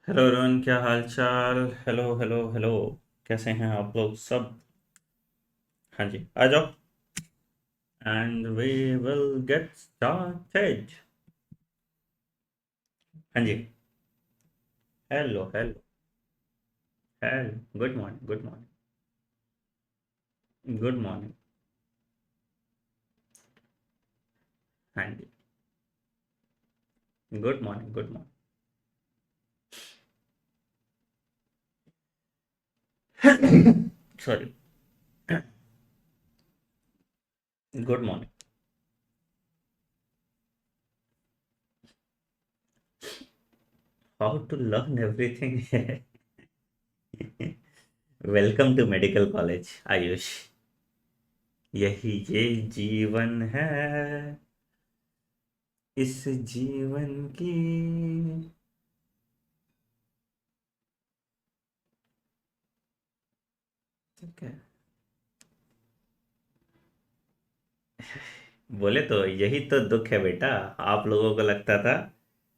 Hello Rohan, क्या हाल चाल। Hello hello hello. कैसे हैं आप लोग सब? हाँ जी, आ जाओ। And we will get started. हाँ जी। Hello hello. Hello, good morning, good morning. Good morning. हाँ जी। Good morning, good morning. Sorry. Good morning. How to learn everything. Welcome to medical college Ayush. यही ये जीवन है, इस जीवन की। ठीक है। बोले तो यही तो दुख है बेटा। आप लोगों को लगता था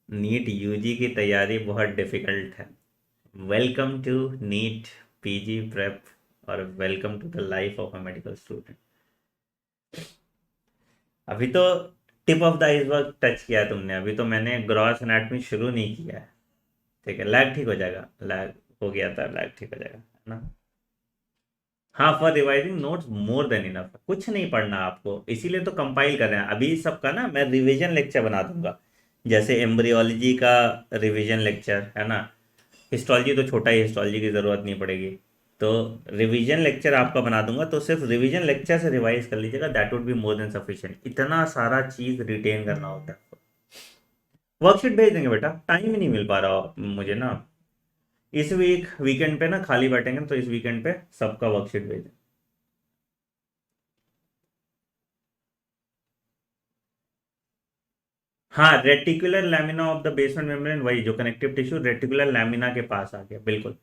नीट यूजी की तैयारी बहुत डिफिकल्ट है। Welcome to NEET PG prep, और welcome to the life of a medical student. अभी तो tip of the iceberg touch किया है तुमने। अभी तो मैंने ग्रॉस एनाटमी शुरू नहीं किया है। ठीक है, लैग ठीक हो जाएगा। लैग हो गया था, लैग ठीक हो जाएगा, है ना। हाँ, for revising notes more than enough. कुछ नहीं पढ़ना आपको, इसीलिए तो कंपाइल कर रहे हैं अभी सबका ना। मैं रिवीजन लेक्चर बना दूंगा, जैसे एम्ब्रियोलॉजी का रिवीजन लेक्चर है ना। हिस्टोलॉजी तो छोटा ही, हिस्टोलॉजी की ज़रूरत नहीं पड़ेगी। तो रिवीजन लेक्चर आपका बना दूंगा, तो सिर्फ रिवीजन लेक्चर से रिवाइज कर लीजिएगा, that would be more than sufficient. इतना सारा चीज़ रिटेन करना होता है आपको। वर्कशीट भेज देंगे बेटा, टाइम ही नहीं मिल पा रहा मुझे ना। इस वीकेंड पे ना खाली बैठेंगे, तो इस वीकेंड पे सबका वर्कशीट भेज दें। हाँ, reticular lamina of the basement membrane, वही जो कनेक्टिव टिश्यू रेटिकुलर लैमिना के पास आ गया, बिल्कुल।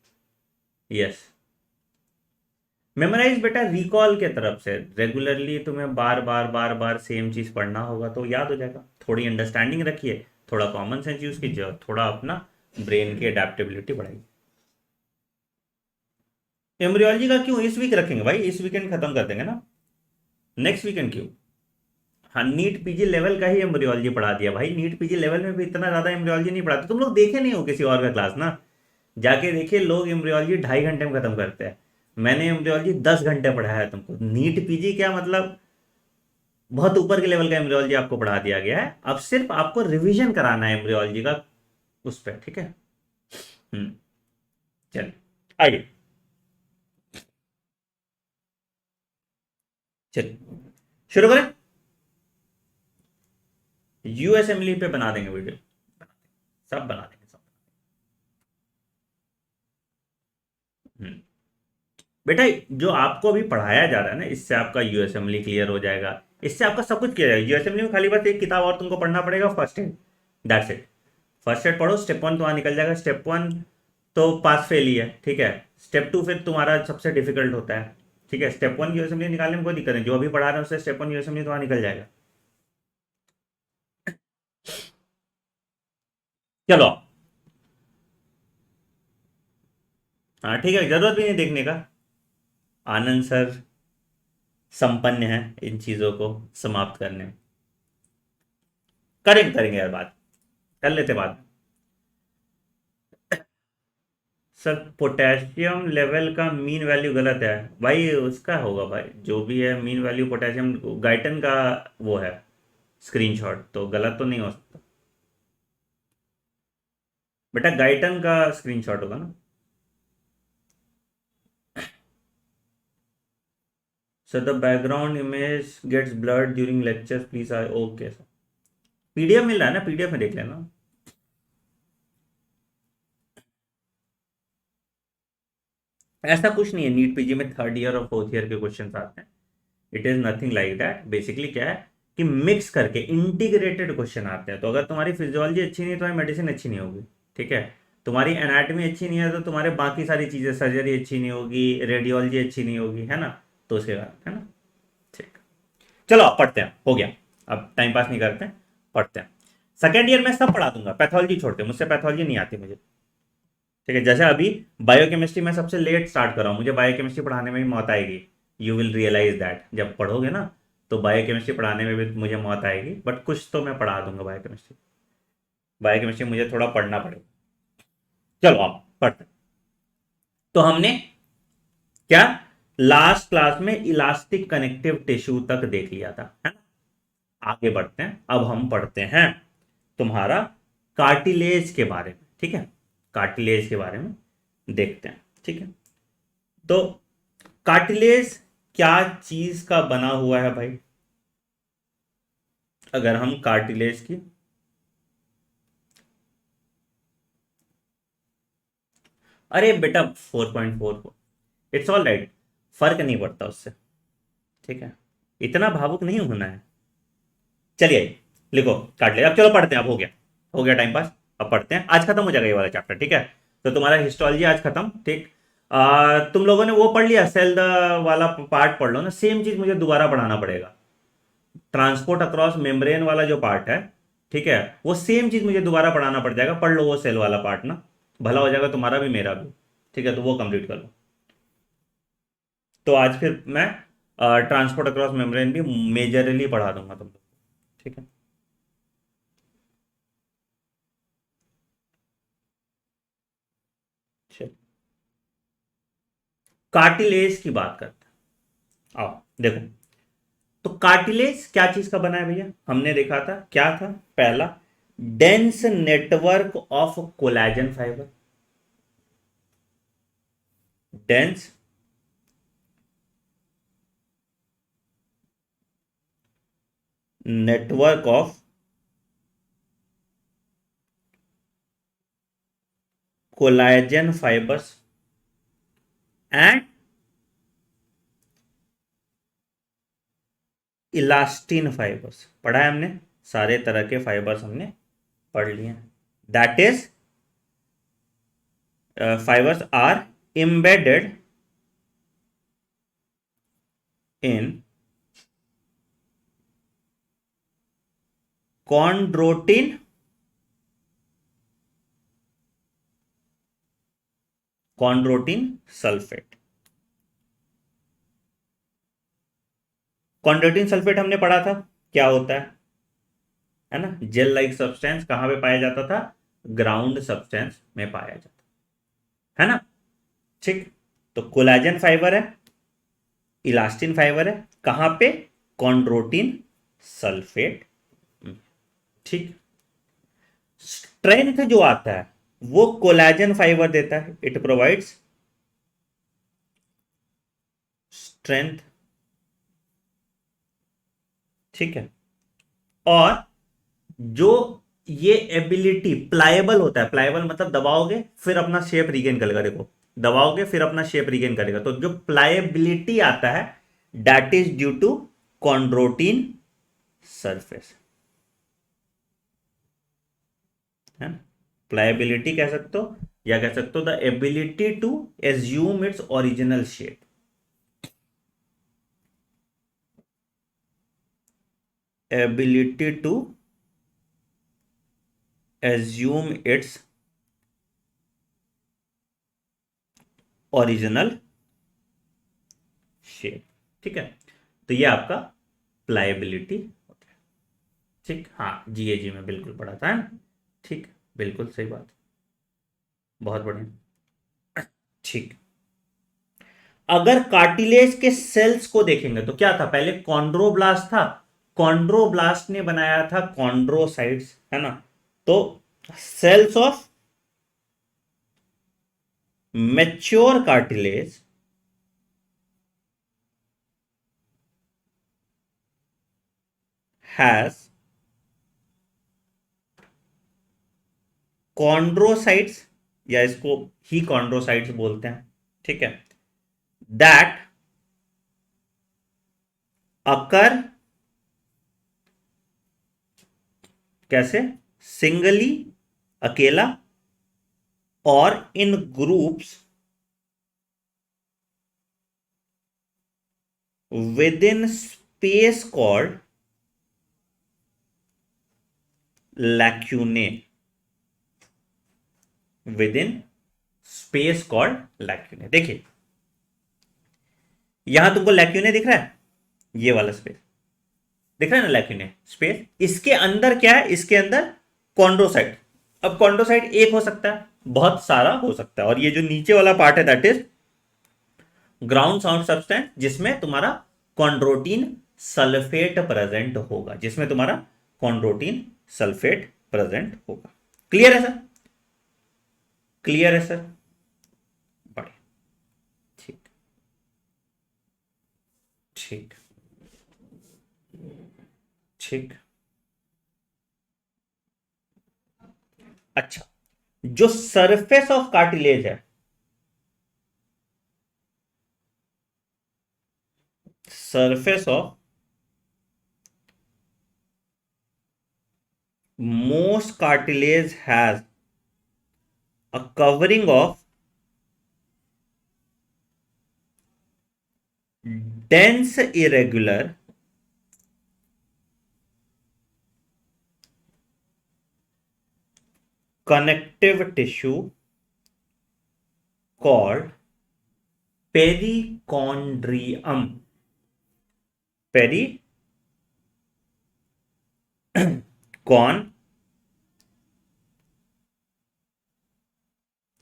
यस। मेमोराइज बेटा रिकॉल के तरफ से। रेगुलरली तुम्हें बार बार बार बार सेम चीज पढ़ना होगा तो याद हो जाएगा। थोड़ी अंडरस्टैंडिंग रखिए, थोड़ा कॉमन सेंस यूज कीजिए, और थोड़ा अपना ब्रेन की अडेप्टेबिलिटी बढ़ाइए। एम्ब्रियोलॉजी का क्यों इस वीक रखेंगे भाई? इस वीकेंड खत्म कर देंगे ना। नेक्स्ट वीकेंड क्यों? हाँ, नीट पीजी लेवल का ही एम्ब्रियोलॉजी पढ़ा दिया भाई। नीट पीजी लेवल में भी इतना ज्यादा एम्ब्रियोलॉजी नहीं पढ़ाते। तुम लोग देखे नहीं हो किसी और का क्लास ना। जाके देखिए, लोग एम्ब्रियोलॉजी 2.5 घंटे में खत्म करते हैं। मैंने एम्ब्रियोलॉजी 10 घंटे पढ़ाया है तुमको। नीट पीजी क्या मतलब, बहुत ऊपर के लेवल का एम्ब्रियोलॉजी आपको पढ़ा दिया गया है। अब सिर्फ आपको रिवीजन कराना है एम्ब्रियोलॉजी का, उस पर। ठीक है। हम्म। चलिए, आइए। चलिए शुरू करें। यूएसएमएल पे बना देंगे वीडियो। सब बना देंगे, सब। हम्म। बेटा, जो आपको अभी पढ़ाया जा रहा है ना, इससे आपका यूएसएमएल क्लियर हो जाएगा। इससे आपका सब कुछ क्लियर है। यूएसएमएल में खाली बस एक किताब और तुमको पढ़ना पड़ेगा, first aid. That's it. First aid पढ़ो, स्टेप 1 तुम्हारा निकल जाएगा। स्टेप 1 तो पास फेल ही है, ठीक है। स्टेप 2 फिर तुम्हारा सबसे डिफिकल्ट होता है। ठीक है, स्टेप 1 यूएसएमएल निकालने में कोई दिक्कत नहीं। जो अभी पढ़ा रहे हैं उससे स्टेप 1 यूएसएमएल तुम्हारा निकल जाएगा। चलो। हाँ ठीक है, जरूरत भी नहीं देखने का। आनंद सर संपन्न है इन चीजों को समाप्त करने में। करेंगे करेंगे यार, बात कर लेते बात। सर, पोटेशियम लेवल का मीन वैल्यू गलत है। भाई उसका होगा भाई, जो भी है मीन वैल्यू पोटेशियम गाइटन का वो है स्क्रीनशॉट, तो गलत तो नहीं हो सकता। बेटा गाइटन का स्क्रीनशॉट होगा ना। Sir the background image gets blurred during lectures, please आई। ओके सर, पीडीएफ मिल रहा है ना, पीडीएफ में देख लेना। ऐसा कुछ नहीं है, नीट पीजी में थर्ड ईयर और फोर्थ ईयर के क्वेश्चन आते हैं। It is nothing like that. Basically क्या है कि मिक्स करके इंटीग्रेटेड क्वेश्चन आते हैं। तो अगर तुम्हारी फिजियोलॉजी अच्छी नहीं है, तुम्हारी मेडिसिन अच्छी नहीं होगी। ठीक है। तुम्हारी एनाटॉमी अच्छी नहीं है, तो तुम्हारे बाकी सारी चीजें, सर्जरी अच्छी नहीं होगी, रेडियोलॉजी अच्छी नहीं होगी, है ना। तो उसके कारण, है ना। ठीक। चलो अब पढ़ते हैं, हो गया। अब टाइम पास नहीं करते हैं, पढ़ते हैं। सेकेंड ईयर में सब पढ़ा दूंगा, पैथोलॉजी छोड़ के। मुझसे पैथोलॉजी नहीं आती मुझे। ठीक है, जैसे अभी बायोकेमिस्ट्री में सबसे लेट स्टार्ट कर रहा हूँ, मुझे बायोकेमिस्ट्री पढ़ाने में भी मौत आएगी। यू विल रियलाइज दैट जब पढ़ोगे ना, तो बायोकेमिस्ट्री पढ़ाने में भी मुझे मौत आएगी, बट कुछ तो मैं पढ़ा दूंगा बायोकेमिस्ट्री। बायोकेमिस्ट्री मुझे थोड़ा पढ़ना पड़ेगा। चलो आप पढ़ते हैं। तो हमने क्या लास्ट क्लास में इलास्टिक कनेक्टिव टिश्यू तक देख लिया था, है ना। आगे बढ़ते हैं, अब हम पढ़ते हैं तुम्हारा कार्टिलेज के बारे में। ठीक है, कार्टिलेज के बारे में देखते हैं। ठीक है, तो कार्टिलेज क्या चीज का बना हुआ है भाई? अगर हम कार्टिलेज की, अरे बेटा 4.44, इट्स ऑल राइट, फर्क नहीं पड़ता उससे। ठीक है, इतना भावुक नहीं होना है। चलिए लिखो कार्टिलेज। अब चलो पढ़ते हैं, अब हो गया टाइम पास। अब पढ़ते हैं, आज खत्म हो जाएगा ये वाला चैप्टर। ठीक है, तो तुम्हारा हिस्टोलॉजी आज खत्म। ठीक, तुम लोगों ने वो पढ़ लिया, सेल द वाला पार्ट पढ़ लो ना, सेम चीज मुझे दोबारा पढ़ाना पड़ेगा। ट्रांसपोर्ट अक्रॉस मेम्ब्रेन वाला जो पार्ट है, ठीक है, वो सेम चीज मुझे दोबारा पढ़ाना पड़ जाएगा। पढ़ लो वो सेल वाला पार्ट ना, भला हो जाएगा तुम्हारा भी मेरा भी। ठीक है, तो वो कंप्लीट कर लो। तो आज फिर मैं ट्रांसपोर्ट अक्रॉस मेम्ब्रेन भी मेजरली पढ़ा दूंगा तुम लोग। ठीक है, चलो कार्टिलेज की बात करते हैं। आओ देखो, तो कार्टिलेज क्या चीज का बना है भैया? हमने देखा था क्या था, पहला dense network of collagen fibre. Dense network of collagen fibres and elastin fibres. पढ़ा है हमने, सारे तरह के फाइबर्स हमने पढ़ लिए। That is fibres are embedded in chondroitin chondroitin sulphate. chondroitin sulphate हमने पढ़ा था क्या होता है ना। जेल लाइक सब्सटेंस कहां पे पाया जाता था? ग्राउंड सब्सटेंस में पाया जाता है ना। ठीक, तो कोलाजन फाइबर है, इलास्टिन फाइबर है, कहां पे? Chondroitin sulphate. ठीक, स्ट्रेंथ जो आता है वो कोलाजन फाइबर देता है, इट प्रोवाइड्स स्ट्रेंथ। ठीक है, और जो ये एबिलिटी प्लायबल होता है, प्लायबल मतलब दबाओगे फिर अपना शेप रिगेन करेगा। देखो, दबाओगे फिर अपना शेप रिगेन करेगा, तो जो प्लायबिलिटी आता है that is due to chondroitin surface, है ना। प्लायबिलिटी कह सकते हो, या कह सकते हो the ability to assume its original shape. Ability to assume its original shape. ठीक है, तो ये आपका प्लायबिलिटी होता है। ठीक, हाँ जीएजी में बिल्कुल पढ़ा था, है ना। ठीक, बिल्कुल सही बात, बहुत बढ़िया। ठीक, अगर कार्टिलेज के सेल्स को देखेंगे तो क्या था, पहले कॉन्ड्रोब्लास्ट था, कॉन्ड्रोब्लास्ट ने बनाया था कॉन्ड्रोसाइट्स, है ना। तो cells of mature cartilage has chondrocytes, या इसको ही कॉन्ड्रोसाइट्स बोलते हैं। ठीक है, दैट अकर कैसे? सिंगली, अकेला, और in groups within space called lacunae, within space called lacunae. देखिए यहां तुमको लैक्यूने दिख रहा है, ये वाला स्पेस दिख रहा है ना, लैक्यूने स्पेस। इसके अंदर क्या है, इसके अंदर कॉन्ड्रोसाइट। अब कॉन्ड्रोसाइट एक हो सकता है, बहुत सारा हो सकता है, और ये जो नीचे वाला पार्ट है that is ground sound substance, जिसमें तुम्हारा कॉन्ड्रोटीन सल्फेट प्रेजेंट होगा, जिसमें तुम्हारा कॉन्ड्रोटीन सल्फेट प्रेजेंट होगा। क्लियर है सर? क्लियर है सर? बढ़िया, ठीक ठीक ठीक। अच्छा, जो सरफेस ऑफ कार्टिलेज है, surface of most cartilage has a covering of dense irregular connective tissue called perichondrium। कौन,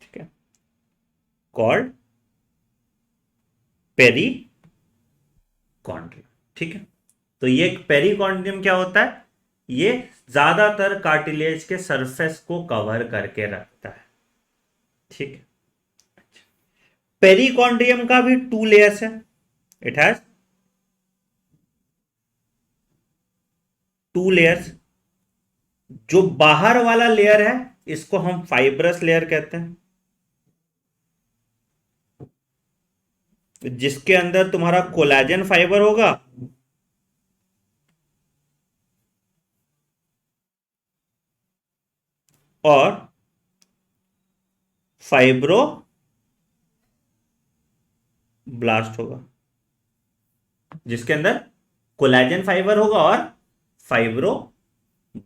ठीक है, कॉल्ड पेरिकॉन्ड्रियम। ठीक है, तो ये पेरिकॉन्ड्रियम क्या होता है, ये ज्यादातर कार्टिलेज के सरफेस को कवर करके रखता है। ठीक है, पेरिकॉन्ड्रियम का भी 2 लेयर्स है, इट हैज 2 लेयर्स। जो बाहर वाला लेयर है इसको हम फाइब्रस लेयर कहते हैं, जिसके अंदर तुम्हारा कोलेजन फाइबर होगा और फाइब्रो ब्लास्ट होगा, जिसके अंदर कोलेजन फाइबर होगा और फाइब्रो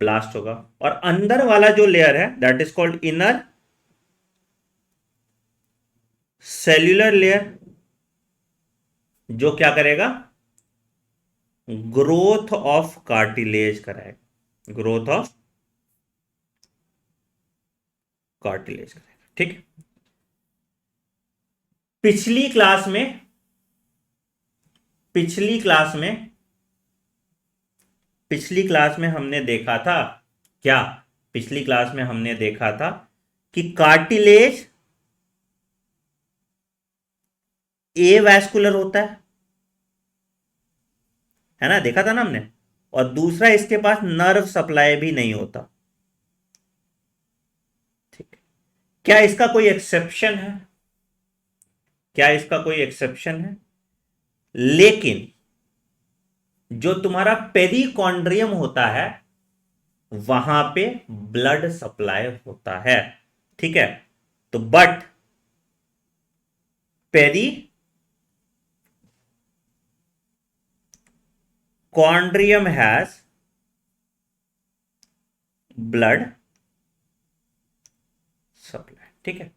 ब्लास्ट होगा। और अंदर वाला जो लेयर है that is called inner cellular layer, जो क्या करेगा, ग्रोथ ऑफ कार्टिलेज कराएगा, ग्रोथ ऑफ कार्टिलेज कराएगा। ठीक है, पिछली क्लास में पिछली क्लास में पिछली क्लास में हमने देखा था क्या, पिछली क्लास में हमने देखा था कि कार्टिलेज ए वैस्कुलर होता है ना, देखा था ना हमने। और दूसरा, इसके पास नर्व सप्लाई भी नहीं होता। ठीक है, क्या इसका कोई एक्सेप्शन है, क्या इसका कोई एक्सेप्शन है? लेकिन जो तुम्हारा पेरिकॉन्ड्रियम होता है वहां पे ब्लड सप्लाई होता है। ठीक है, तो but perichondrium has blood supply. ठीक है,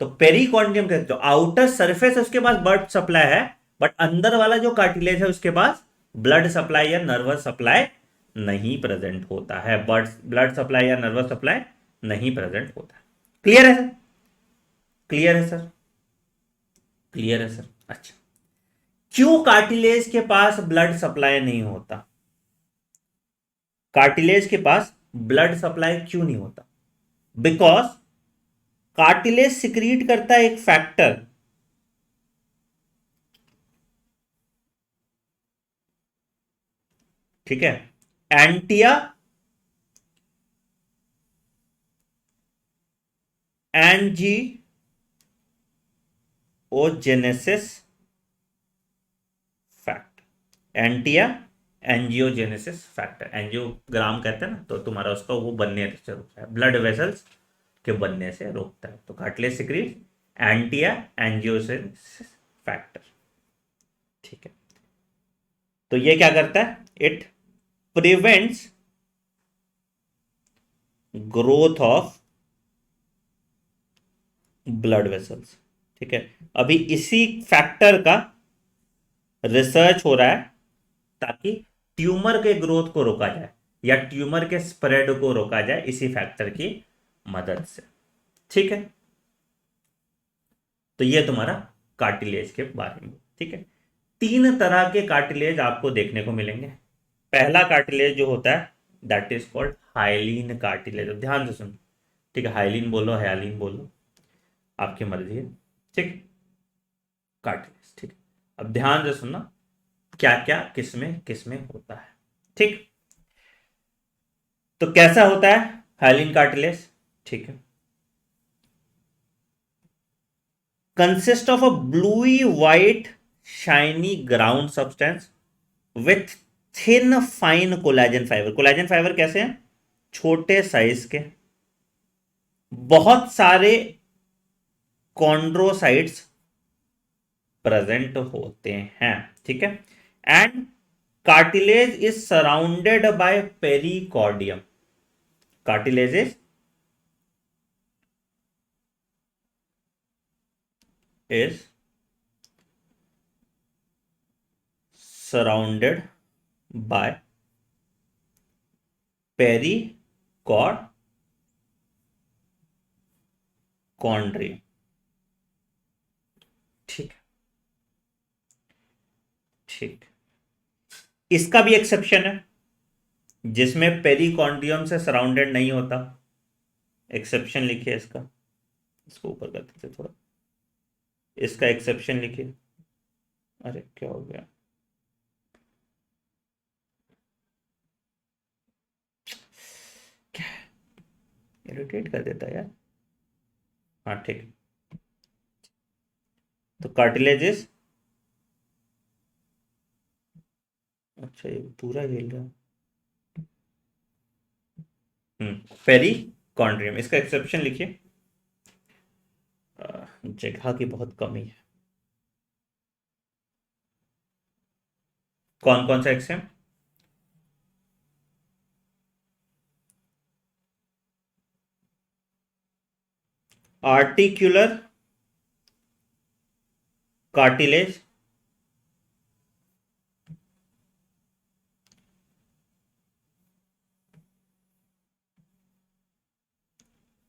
तो पेरिकॉन्ड्रियम का जो आउटर सरफेस है उसके पास ब्लड सप्लाई है, बट अंदर वाला जो कार्टिलेज है उसके पास ब्लड सप्लाई या नर्वस सप्लाई नहीं प्रेजेंट होता है, ब्लड सप्लाई या नर्वस सप्लाई नहीं प्रेजेंट होता है। क्लियर है सर? क्लियर है सर? क्लियर है सर? अच्छा, क्यों कार्टिलेज के पास ब्लड सप्लाई नहीं होता? कार्टिलेज के पास ब्लड सप्लाई क्यों नहीं होता? बिकॉज कार्टिलेज सिक्रीट करता है एक फैक्टर, ठीक है, anti angiogenesis factor, anti angiogenesis factor, angiogram कहते हैं ना, तो तुम्हारा उसका वो बनने से रोकता है, ब्लड वेसल्स के बनने से रोकता है। तो कार्टिलेज सिक्रीट एंटिया एंजियोजेनेसिस फैक्टर। ठीक है, तो ये क्या करता है, it prevents growth of blood vessels. ठीक है, अभी इसी फैक्टर का रिसर्च हो रहा है ताकि ट्यूमर के ग्रोथ को रोका जाए या ट्यूमर के स्प्रेड को रोका जाए इसी फैक्टर की मदद से। ठीक है, तो ये तुम्हारा कार्टिलेज के बारे में। ठीक है, तीन तरह के कार्टिलेज आपको देखने को मिलेंगे। पहला कार्टिलेज जो होता है that is called hyaline cartilage. ध्यान से सुनो, ठीक है, हाइलिन बोलो हाइलिन बोलो, आपकी मर्जी है। ठीक, कार्टिलेज। ठीक, अब ध्यान से सुनना क्या क्या किसमें किसमें होता है। ठीक, तो कैसा होता है हाइलिन कार्टिलेज? ठीक है, consist of a bluish white shiny ground substance with thin fine collagen fibre. Collagen fibre कैसे हैं? छोटे साइज के, बहुत सारे कॉन्ड्रोसाइट्स प्रेजेंट होते हैं। ठीक है, and cartilage is surrounded by pericardium. Cartilage is surrounded by perichondrium. ठीक, ठीक, इसका भी एक्सेप्शन है जिसमें पेरिकॉन्ड्रियम से सराउंडेड नहीं होता। एक्सेप्शन लिखिए इसका, इसको ऊपर कर देते थोड़ा, इसका एक्सेप्शन लिखिए। अरे क्या हो गया? क्या इरिटेट कर देता है यार। हाँ ठीक, तो कार्टिलेज इज, अच्छा ये पूरा हिल रहा है। पेरिकॉन्ड्रियम, इसका एक्सेप्शन लिखिए। जगह की बहुत कमी है। कौन कौन सा exception? Articular cartilage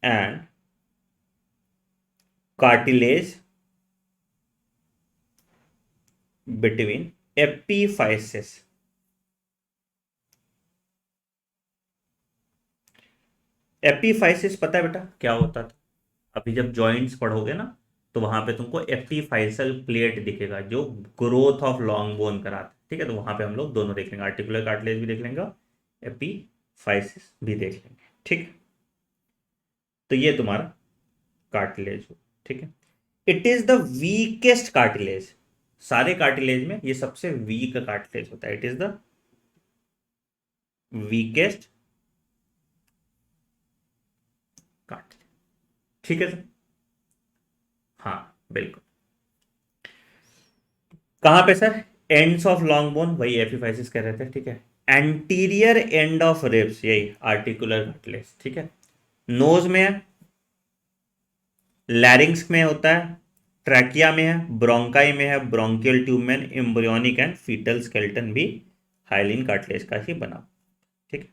and cartilage between epiphysis. Epiphysis पता है बेटा क्या होता था? अभी जब जॉइंट्स पढ़ोगे ना तो वहां पे तुमको एपीफाइसल प्लेट दिखेगा जो ग्रोथ ऑफ लॉन्ग बोन कराता है। ठीक है, तो वहां पे हम लोग दोनों देख लेंगे, आर्टिकुलर कार्टिलेज भी देख लेंगे, एपीफाइसिस भी देख लेंगे। ठीक, तो ये तुम्हारा कार्टिलेज हो। ठीक है, it is the weakest cartilage. सारे कार्टिलेज में ये सबसे वीक कार्टिलेज होता है। It is the weakest cartilage. ठीक है सर, हाँ बिल्कुल। कहां पे sir? Ends of long bone, वही एपिफाइसिस कह रहे थे। ठीक है, एंटीरियर एंड ऑफ रिब्स, यही आर्टिकुलर कार्टिलेज। ठीक है, नोज में है, लैरिंग्स में होता है, ट्रैकिया में है, ब्रोंकाई में है, ब्रोंकियल ट्यूब में, एम्ब्रियोनिक एंड फीटल स्केलेटन भी हाइलिन कार्टिलेज का ही बना। ठीक है,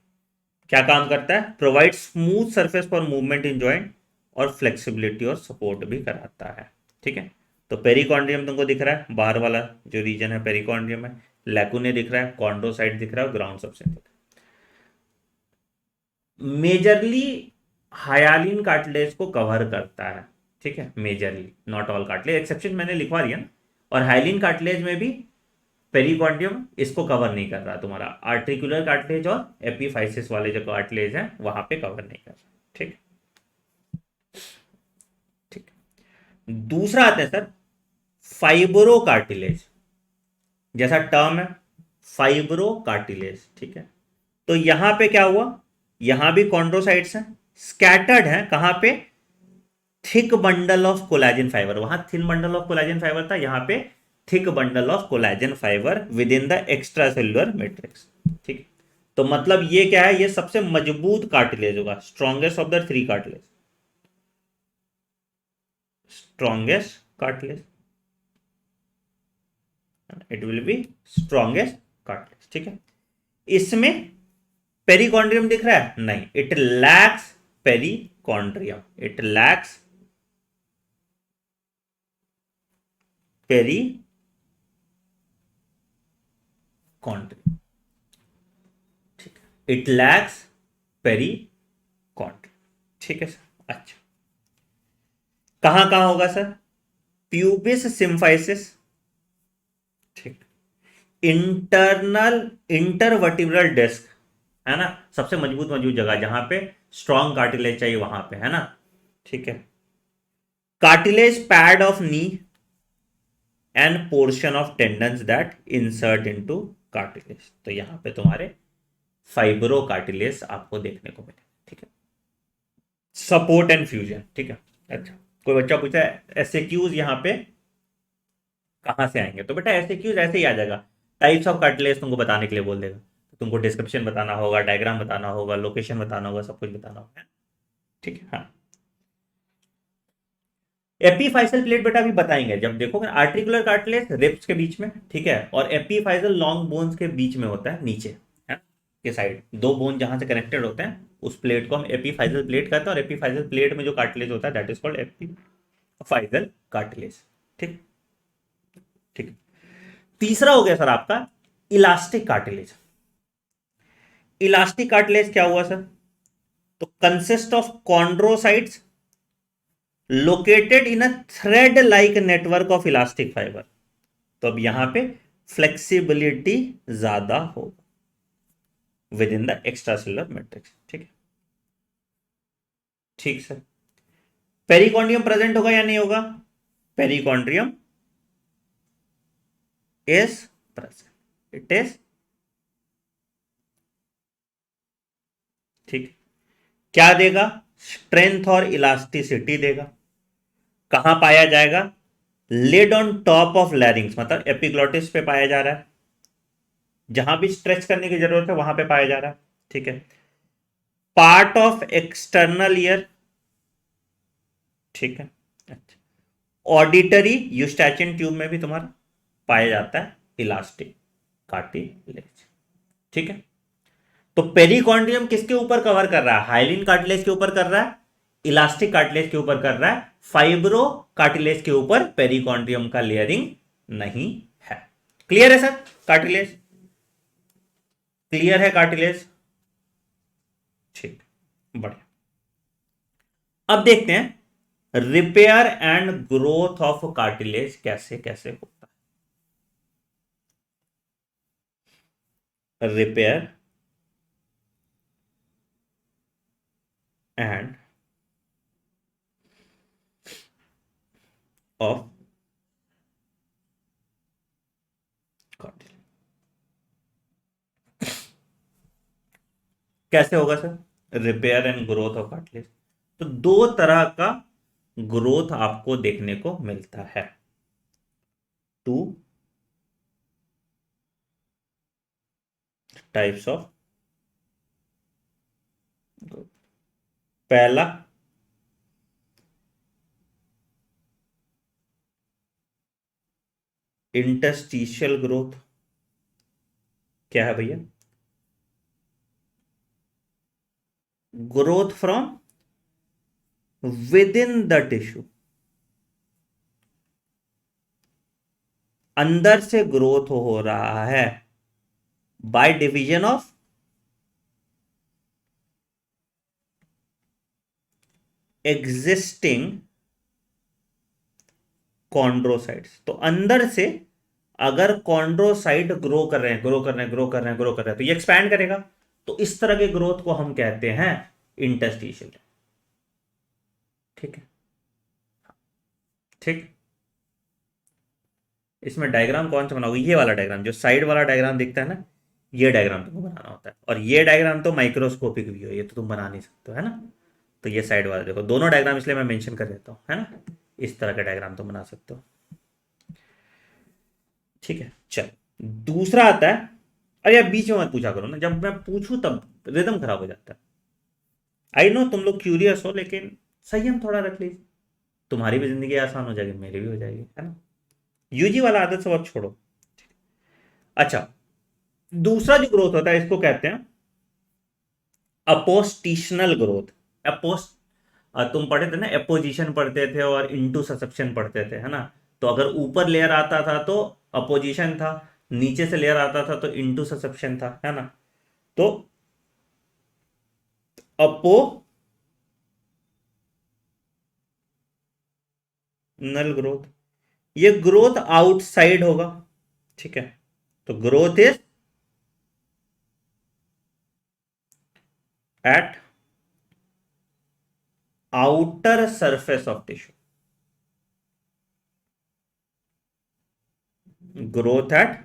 क्या काम करता है? Provide smooth surface for movement in joint और फ्लेक्सिबिलिटी और सपोर्ट भी कराता है। ठीक है, तो पेरिकॉन्ड्रियम तुमको दिख रहा है, बाहर वाला जो रीजन है पेरिकॉन्ड्रियम है, लैकुने दिख रहा है, कॉन्ड्रोसाइट दिख रहा है, ग्राउंड सबसेंस। मेजरली हायालिन कार्टिलेज को कवर करता है। ठीक है, majorly, not all cartilage, exception मैंने लिखवा दिया ना। और हाइलिन कार्टिलेज में भी पेरिकॉन्ड्रियम इसको कवर नहीं कर रहा, तुम्हारा आर्टिकुलर कार्टिलेज और एपीफाइसिस वाले जो कार्टिलेज है वहां पे कवर नहीं कर रहा। ठीक, ठीक, दूसरा आता है सर फाइब्रो कार्टिलेज। जैसा टर्म है फाइब्रो कार्टिलेज। ठीक है, तो यहां पे क्या हुआ? यहां भी कॉन्ड्रोसाइट्स हैं, स्कैटर्ड हैं कहां पे? Thick bundle of collagen fibre. वहां thin bundle of collagen fibre था, यहां पे thick bundle of collagen fibre within the extracellular matrix. ठीक, तो मतलब ये क्या है? ये सबसे मजबूत कार्टिलेज होगा, strongest of the three cartilage. Strongest cartilage, it will be strongest cartilage. ठीक है, इसमें पेरिकॉन्ड्रियम दिख रहा है? नहीं, it lacks perichondrium, it lacks perichondrium. ठीक है, इट लैक्स पेरिकॉन्ड्रियम। ठीक है सर। अच्छा, कहां कहां होगा सर? प्यूबिस सिम्फाइसिस, ठीक, इंटरनल इंटरवर्टिब्रल डिस्क, है ना, सबसे मजबूत मजबूत जगह जहां पे स्ट्रॉन्ग कार्टिलेज चाहिए वहां पे, है ना। ठीक है, cartilage pad of knee end portion of tendons that insert into cartilage, तो यहां पे तुम्हारे फाइब्रो कार्टिलेज आपको देखने को मिले। ठीक है, सपोर्ट एंड फ्यूजन। ठीक है, अच्छा, कोई बच्चा पूछा है एसएक्यूज यहाँ पे कहां से आएंगे, तो बेटा एसएक्यूज ऐसे ही आ जाएगा, टाइप्स ऑफ कार्टिलेज तुमको बताने के लिए बोल देगा, तो तुमको डिस्क्रिप्शन बताना होगा, डायग्राम बताना होगा, लोकेशन बताना होगा, सब कुछ बताना होगा। ठीक है, हाँ। एपीफाइसल प्लेट बेटा अभी बताएंगे जब देखोगे, आर्टिकुलर कार्टिलेज रिब्स के बीच में, ठीक है, और एपीफाइसल लॉन्ग बोन्स के बीच में होता है नीचे, है के साइड, दो बोन जहां से कनेक्टेड होते हैं उस प्लेट को हम एपीफाइसल प्लेट कहते हैं, और एपीफाइसल प्लेट में जो कार्टिलेज होता है दैट इज कॉल्ड एपीफाइसल कार्टिलेज। ठीक, ठीक। तीसरा हो गया सर आपका इलास्टिक कार्टिलेज। इलास्टिक कार्टिलेज क्या हुआ सर? तो consist of chondrocytes located in a thread like network of elastic fibre, तो अब यहां पे फ्लेक्सिबिलिटी ज्यादा होगा with in the extracellular matrix. ठीक है, ठीक सर। पेरिकॉन्ड्रियम प्रेजेंट होगा या नहीं होगा? Perichondrium is present, it is, ठीक। क्या देगा? स्ट्रेंथ और इलास्टिसिटी देगा। कहां पाया जाएगा? लेड ऑन टॉप ऑफ लैरिंग्स, मतलब एपिग्लोटिस पे पाया जा रहा है, जहां भी स्ट्रेच करने की जरूरत है वहां पे पाया जा रहा है। ठीक है, पार्ट ऑफ एक्सटर्नल ईयर, ठीक है, अच्छा, ऑडिटरी यूस्टैचियन ट्यूब में भी तुम्हारा पाया जाता है इलास्टिक कार्टिलेज। ठीक है, तो पेरिकॉन्ड्रियम किसके ऊपर कवर कर रहा है? हाइलिन कार्टिलेज के ऊपर कर रहा है, इलास्टिक कार्टिलेज के ऊपर कर रहा है, फाइब्रो कार्टिलेज के ऊपर पेरिकॉन्ड्रियम का लेयरिंग नहीं है। क्लियर है सर? कार्टिलेज क्लियर है? कार्टिलेज, ठीक, बढ़िया। अब देखते हैं repair and growth of cartilage कैसे कैसे होता है। रिपेयर एंड ऑफ कार्टिलेज कैसे होगा sir? Repair and growth of cartilage, तो दो तरह का ग्रोथ आपको देखने को मिलता है, टू टाइप्स ऑफ ग्रोथ। पहला इंटरस्टिशियल ग्रोथ, क्या है भैया? Growth from with in the tissue, अंदर से ग्रोथ हो रहा है by division of existing chondrocytes, तो अंदर से अगर कॉन्ड्रोसाइट ग्रो कर रहे हैं, ग्रो कर रहे हैं, ग्रो कर रहे हैं, ग्रो कर रहे हैं, तो ये एक्सपैंड करेगा, तो इस तरह के ग्रोथ को हम कहते हैं इंटरस्टिशियल। ठीक है, ठीक। इसमें डायग्राम कौन सा बनाओगे? ये वाला डायग्राम, जो साइड वाला डायग्राम दिखता है ना, ये डायग्राम तुमको बनाना होता है, और ये डायग्राम तो माइक्रोस्कोपिक व्यू है, ये तो तुम बना नहीं सकते हो, है ना। तो ये साइड वाला देखो, दोनों डायग्राम इसलिए मैं मेंशन कर देता हूँ, है ना, इस तरह का डायग्राम तुम बना सकते हो। ठीक है, चल, दूसरा आता है, अरे यार बीच में मत पूछा करो ना, जब मैं पूछूं तब रिदम खराब हो जाता है। आई नो तुम लोग क्यूरियस हो, लेकिन संयम थोड़ा रख लीजिए। तुम्हारी भी जिंदगी आसान हो जाएगी, मेरी भी हो जाएगी, है ना। यूजी वाला आदत सब अब छोड़ो। अच्छा, दूसरा जो ग्रोथ होता है इसको कहते हैं अपोस्टिशनल ग्रोथ। अपोस्ट तुम पढ़े थे ना, एपोजिशन पढ़ते थे और इनटू ससेप्शन पढ़ते थे, है ना। तो अगर ऊपर लेयर आता था तो अपोजिशन था, नीचे से लेयर आता था तो इनटू ससेप्शन था, है ना। तो अपोनल ग्रोथ, ये ग्रोथ आउटसाइड होगा, ठीक है। तो growth is eight outer surface of tissue, growth at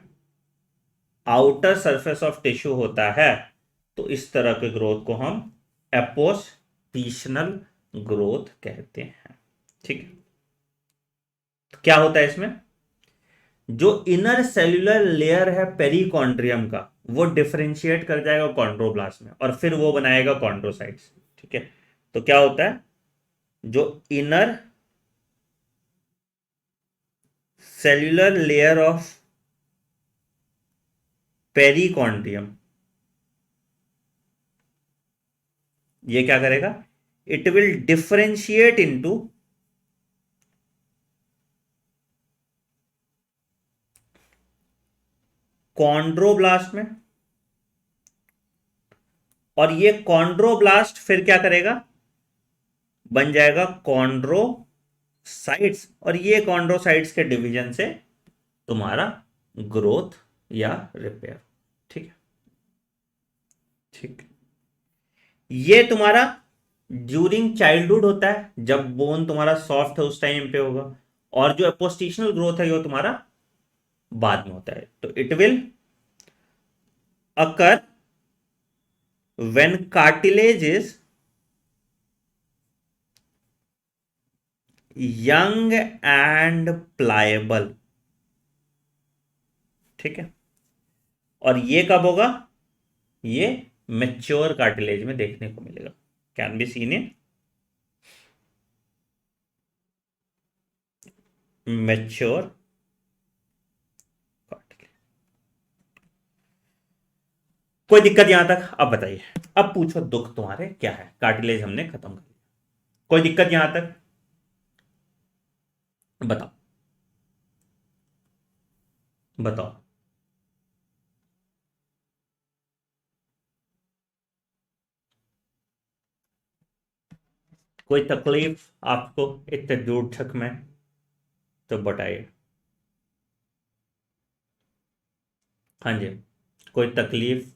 outer surface of tissue होता है। तो इस तरह के ग्रोथ को हम एपोस्टिशनल ग्रोथ कहते हैं, ठीक है। तो क्या होता है इसमें, जो इनर सेल्यूलर लेयर है पेरिकॉन्ड्रियम का, वो डिफरेंशिएट कर जाएगा कॉन्ड्रोब्लास्ट में और फिर वो बनाएगा कॉन्ड्रोसाइट्स, ठीक है। तो क्या होता है, जो inner cellular layer of perichondrium, ये क्या करेगा, it will differentiate into chondroblast में, और ये कॉन्ड्रोब्लास्ट फिर क्या करेगा, बन जाएगा कॉन्ड्रोसाइट्स, और ये कॉन्ड्रोसाइट्स के डिवीजन से तुम्हारा ग्रोथ या रिपेयर, ठीक है। ठीक, ये तुम्हारा ड्यूरिंग चाइल्डहुड होता है, जब बोन तुम्हारा सॉफ्ट है उस टाइम पे होगा। और जो एपोस्टिशनल ग्रोथ है वो तुम्हारा बाद में होता है। तो it will occur when cartilage is young and pliable, ठीक है। और ये कब होगा, ये मेच्योर कार्टिलेज में देखने को मिलेगा, can be seen in mature cartilage. कोई दिक्कत यहां तक, अब बताइए, अब पूछो दुख तुम्हारे क्या है, कार्टिलेज हमने खत्म कर लिया, कोई दिक्कत यहां तक, बताओ बताओ। कोई तकलीफ आपको इतने दूर तक में, तो बताइए। हाँ जी, कोई तकलीफ।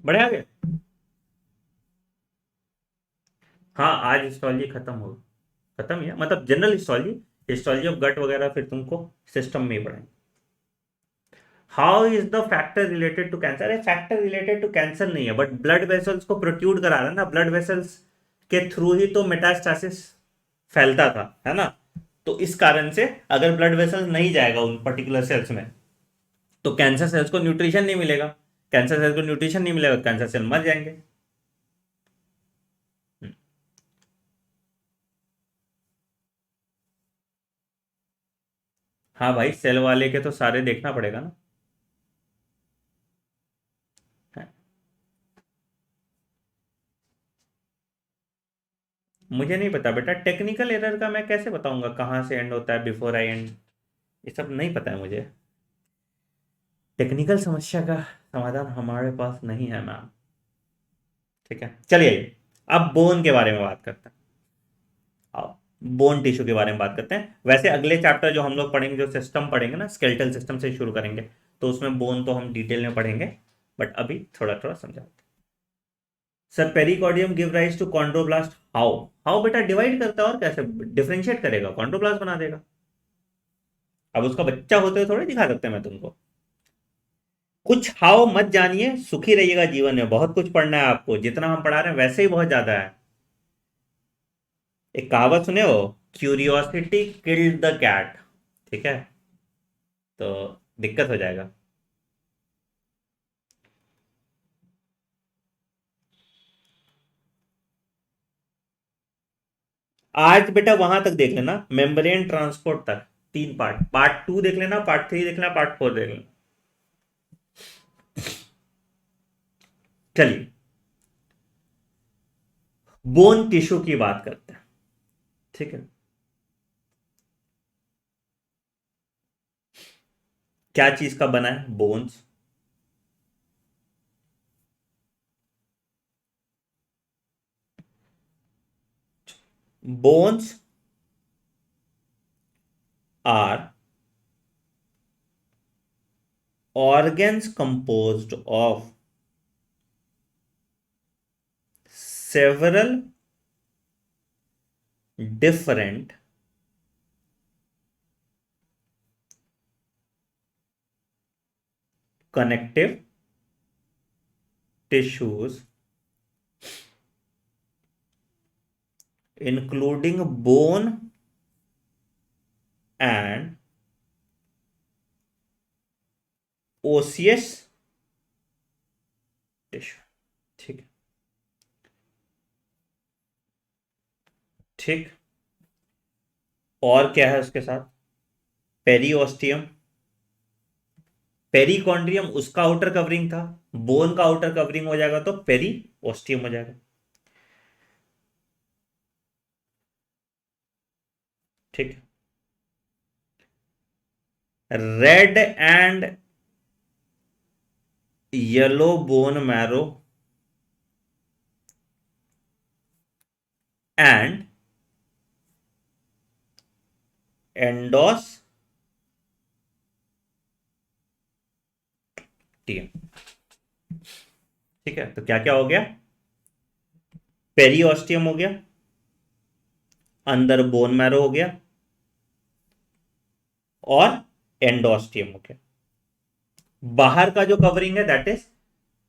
बढ़िया आगे। हाँ, आज हिस्टोलॉजी खत्म हो, खत्म ही है, मतलब general histology, histology of gut वगैरह फिर तुमको सिस्टम में ही पढ़ाएंगे। How is the factor related to cancer, अरे फैक्टर रिलेटेड टू कैंसर नहीं है, बट ब्लड वेसल्स को प्रोट्यूड करा रहा है ना, ब्लड वेसल्स के थ्रू ही तो मेटास्टासिस फैलता था, है ना। तो इस कारण से अगर ब्लड वेसल्स नहीं जाएगा उन पर्टिकुलर सेल्स में, तो कैंसर सेल्स को न्यूट्रिशन नहीं मिलेगा, कैंसर सेल्स को न्यूट्रिशन नहीं मिलेगा, कैंसर सेल मर जाएंगे। हाँ भाई, सेल वाले के तो सारे देखना पड़ेगा ना। हाँ, मुझे नहीं पता बेटा, टेक्निकल एरर का मैं कैसे बताऊंगा कहाँ से एंड होता है, बिफोर आई एंड, ये सब नहीं पता है मुझे। टेक्निकल समस्या का समाधान हमारे पास नहीं है मैम, ठीक है। चलिए, अब बोन के बारे में बात करते हैं। आओ, बोन टिश्यू के बारे में बात करते हैं। वैसे अगले चैप्टर जो हम लोग पढ़ेंगे, जो सिस्टम पढ़ेंगे ना, स्केलेटल सिस्टम से शुरू करेंगे, तो उसमें बोन तो हम डिटेल में पढ़ेंगे, बट अभी थोड़ा थोड़ा समझाते हैं। Sir, perichondrium give rise to chondroblast, how, how बेटा डिवाइड करता है और कैसे डिफरेंशिएट करेगा, कॉन्ड्रोब्लास्ट बना देगा। अब उसका बच्चा होते हुए थोड़ी दिखा सकते हैं मैं तुमको। कुछ हाव मत जानिए, सुखी रहिएगा जीवन में, बहुत कुछ पढ़ना है आपको, जितना हम पढ़ा रहे हैं वैसे ही बहुत ज्यादा है। एक कहावत सुने हो, क्यूरियोसिटी किल्ड द कैट, ठीक है, तो दिक्कत हो जाएगा। आज बेटा वहां तक देख लेना, मेम्ब्रेन ट्रांसपोर्ट तक, 3 पार्ट, पार्ट 2 देख लेना, पार्ट 3 देख लेना, पार्ट 4 देख लेना। चलिए, बोन टिश्यू की बात करते हैं, ठीक है। क्या चीज का बना है bones? Bones are organs composed of several different connective tissues, including bone and osseous tissue, ठीक है, ठीक। और क्या है उसके साथ? पेरिओस्टियम, पेरिकॉन्ड्रियम उसका आउटर कवरिंग था, बोन का आउटर कवरिंग हो जाएगा तो पेरिओस्टियम हो जाएगा, ठीक। Red and yellow bone marrow and endosteum, ठीक है। तो क्या क्या हो गया? पेरिओस्टियम हो गया, अंदर बोन मैरो हो गया, और एंडोस्टियम हो गया। बाहर का जो कवरिंग है दैट इज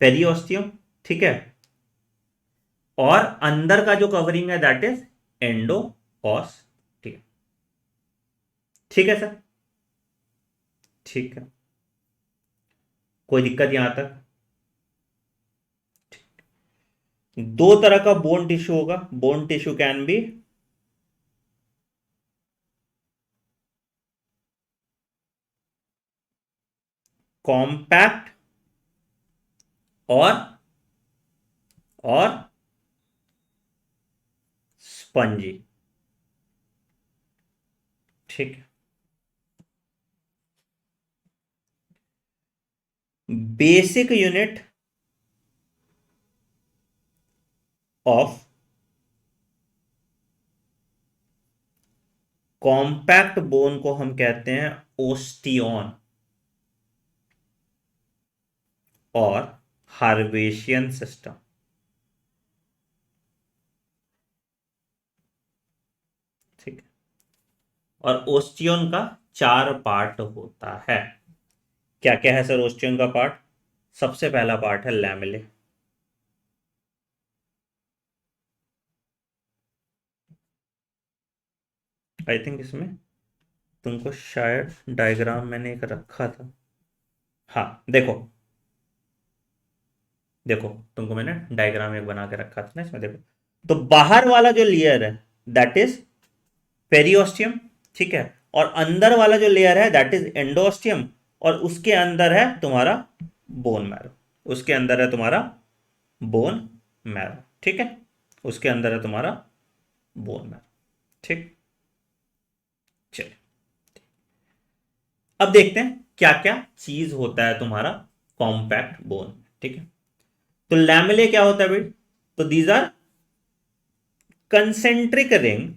पेरिओस्टियम, ठीक है, और अंदर का जो कवरिंग है दैट इज एंडोओस्टियम, ठीक है सर, ठीक है। कोई दिक्कत यहां तक? दो तरह का बोन टिश्यू होगा, bone tissue can be compact और और स्पंजी, ठीक है। Basic unit of compact bone को हम कहते हैं ओस्टियन और हार्वेशियन सिस्टम, ठीक है। और ओस्टियन का 4 पार्ट होता है। क्या क्या है सर ओस्टियन का पार्ट? सबसे पहला पार्ट है लैमेले, आई थिंक इसमें तुमको शायद डायग्राम मैंने एक रखा था, हाँ देखो, देखो तुमको मैंने डायग्राम एक बना के रखा था ना, इसमें देखो। तो बाहर वाला जो लेयर है दैट इज पेरिओस्टियम, ठीक है, और अंदर वाला जो लेयर है दैट इज एंडोस्टियम, और उसके अंदर है तुम्हारा बोन मैरो, उसके अंदर है तुम्हारा बोन मैरो, ठीक है, उसके अंदर है तुम्हारा बोन मैरो, ठीक। चलिए, अब देखते हैं क्या क्या चीज होता है तुम्हारा कॉम्पैक्ट बोन, ठीक है। तो लैमेले क्या होता है भाई? तो these are concentric ring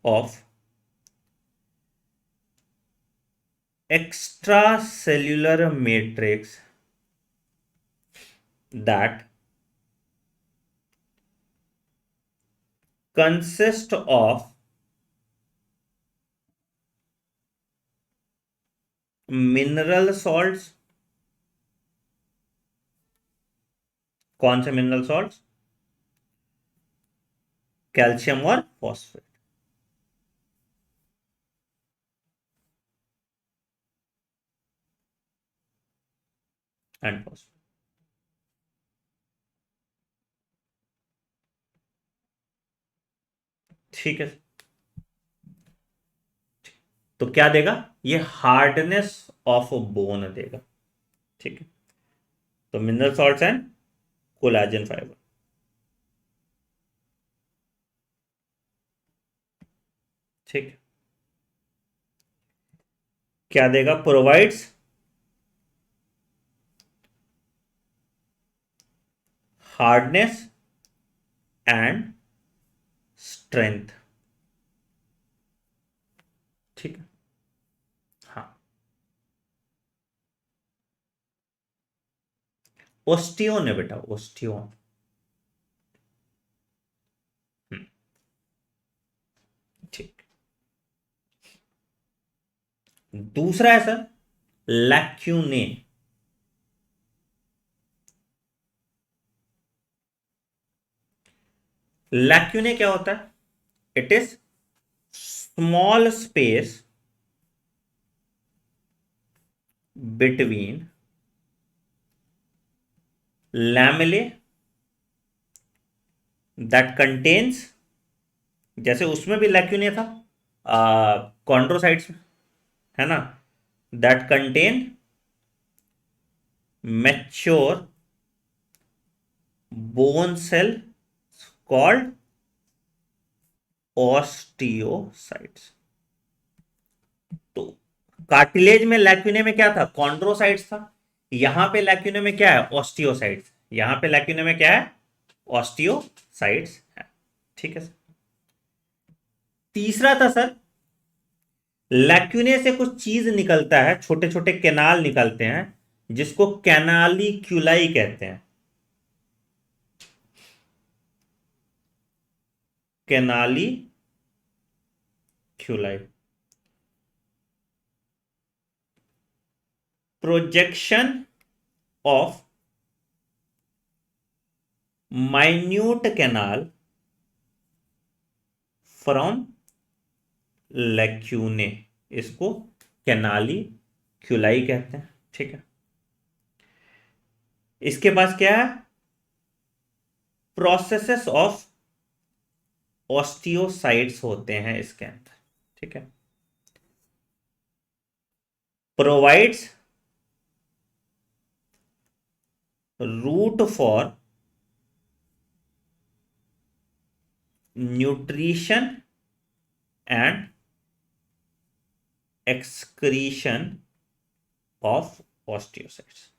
of extracellular matrix that consist of mineral salts। कौन से मिनरल सॉल्ट्स? कैल्शियम और फॉस्फेट एंड फॉस्फेट। ठीक है, तो क्या देगा ये? हार्डनेस ऑफ बोन देगा। ठीक है, तो mineral salts and collagen fibre. ठीक है, क्या देगा? Provides hardness and strength. ठीक है, हाँ। ओस्टियोन है बेटा, ओस्टियोन। ठीक। दूसरा है सर लैक्यूने। लैक्यूने क्या होता है? It is small space between lamellae that contains, जैसे उसमें भी लैक्यूने था कॉन्ड्रोसाइट्स में, है ना, that contain mature bone cell called osteocytes. तो कार्टिलेज में लैक्यूने में क्या था? कॉन्ड्रोसाइट्स था। यहां पे लैक्यूने में क्या है? ऑस्टियोसाइट्स। यहां पे लैक्यूने में क्या है? ऑस्टियोसाइट्स है। ठीक है सर। तीसरा था सर, लैक्यूने से कुछ चीज निकलता है, छोटे छोटे कैनाल निकलते हैं, जिसको कैनालिक्यूलाई कहते हैं। Canaliculi. Projection of minute canal from lacunae, इसको कैनालिक्यूलाई कहते हैं। ठीक है, इसके पास क्या है? प्रोसेसेस ऑफ ऑस्टियोसाइट्स होते हैं इसके अंदर। ठीक है, provides route for nutrition and excretion of osteocytes.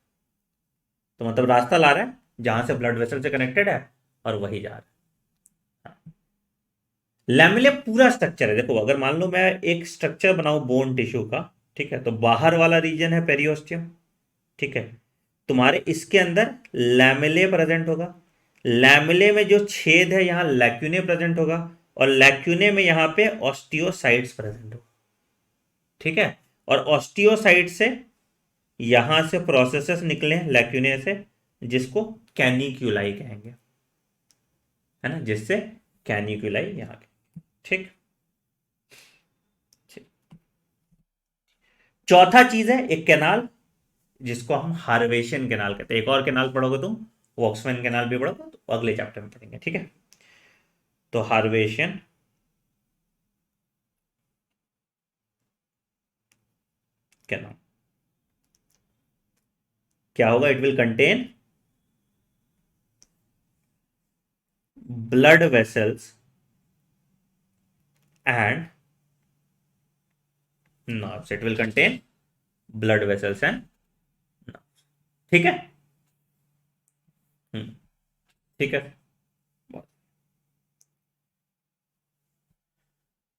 तो मतलब रास्ता ला रहा है जहां से ब्लड वेसल से कनेक्टेड है और वही जा रहा है। लैमेले पूरा स्ट्रक्चर है। देखो अगर मान लो मैं एक स्ट्रक्चर बनाऊं बोन टिश्यू का, ठीक है, तो बाहर वाला रीजन है पेरियोस्टियम। ठीक है, तुम्हारे इसके अंदर लैमेले प्रेजेंट होगा। लैमेले में जो छेद है यहां लैक्यूने प्रेजेंट होगा, और लैक्यूने में यहां पे ऑस्टियोसाइट्स प्रेजेंट होगा। ठीक है, और ऑस्टियोसाइट से यहां से प्रोसेसेस निकले लैक्यूने से, जिसको कैनिक्यूलाई कहेंगे, है ना, जिससे कैनिक्यूलाई यहां के। ठीक। ठीक। चौथा चीज है एक कैनाल, जिसको हम हार्वेशन कैनाल कहते हैं। एक और कैनाल पढ़ोगे तुम, वॉक्समैन कैनाल भी पढ़ोगे, तो अगले चैप्टर में पढ़ेंगे। ठीक है, तो हार्वेशन कैनाल क्या होगा? It will contain blood vessels and nerves. It will contain blood vessels and nerves. ठीक है। हम्म, ठीक है।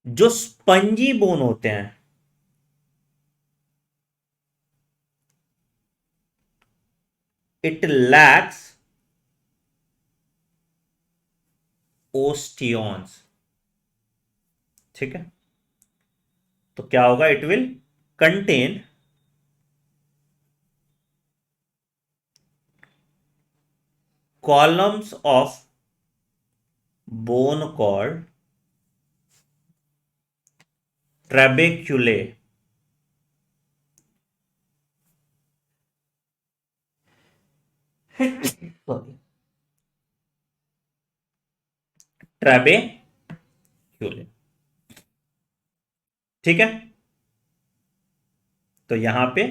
जो स्पंजी बोन होते हैं, इट लैक्स ओस्टियंस। ठीक है, तो क्या होगा? It will contain columns of bone called trabeculae sorry trabeculae. ठीक है, तो यहां पे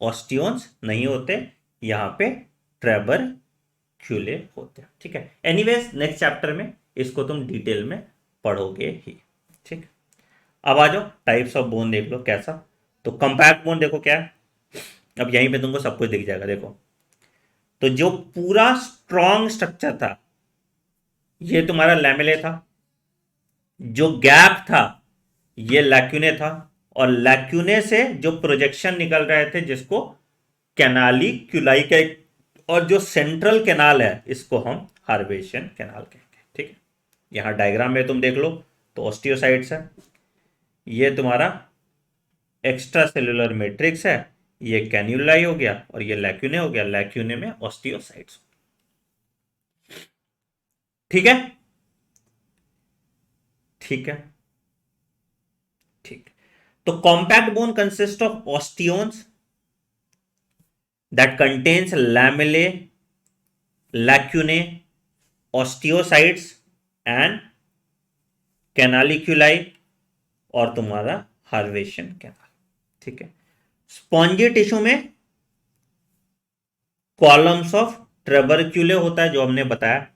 ऑस्टियोन्स नहीं होते, यहां पे ट्रेबर क्यूले होते हैं। ठीक है, एनीवेज नेक्स्ट चैप्टर में इसको तुम डिटेल में पढ़ोगे ही। ठीक, अब आ जाओ टाइप्स ऑफ बोन देख लो कैसा। तो कंपैक्ट बोन देखो क्या है, अब यहीं पे तुमको सब कुछ दिख जाएगा। देखो, तो जो पूरा स्ट्रॉन्ग स्ट्रक्चर था ये तुम्हारा लैमेले था, जो गैप था ये लैक्यूने था, और लैक्यूने से जो प्रोजेक्शन निकल रहे थे जिसको कैनाली क्यूलाई का, और जो सेंट्रल कैनाल है इसको हम हार्वेशियन कैनाल कहेंगे। ठीक है, यहां डायग्राम में तुम देख लो, तो ऑस्टियोसाइट्स है, ये तुम्हारा एक्स्ट्रा सेलुलर मैट्रिक्स है, ये कैन्यूलाई हो गया, और ये लैक्यूने हो गया, लैक्यूने में ऑस्टियोसाइट्स। ठीक है, ठीक है, ठीक। तो compact bone consist of osteons that contains lamellae, lacunae, osteocytes and canaliculi, और तुम्हारा हार्वेशियन कैनाल। ठीक है, स्पॉन्जी टिश्यू में कॉलम्स ऑफ ट्रेबरक्यूले होता है जो हमने बताया,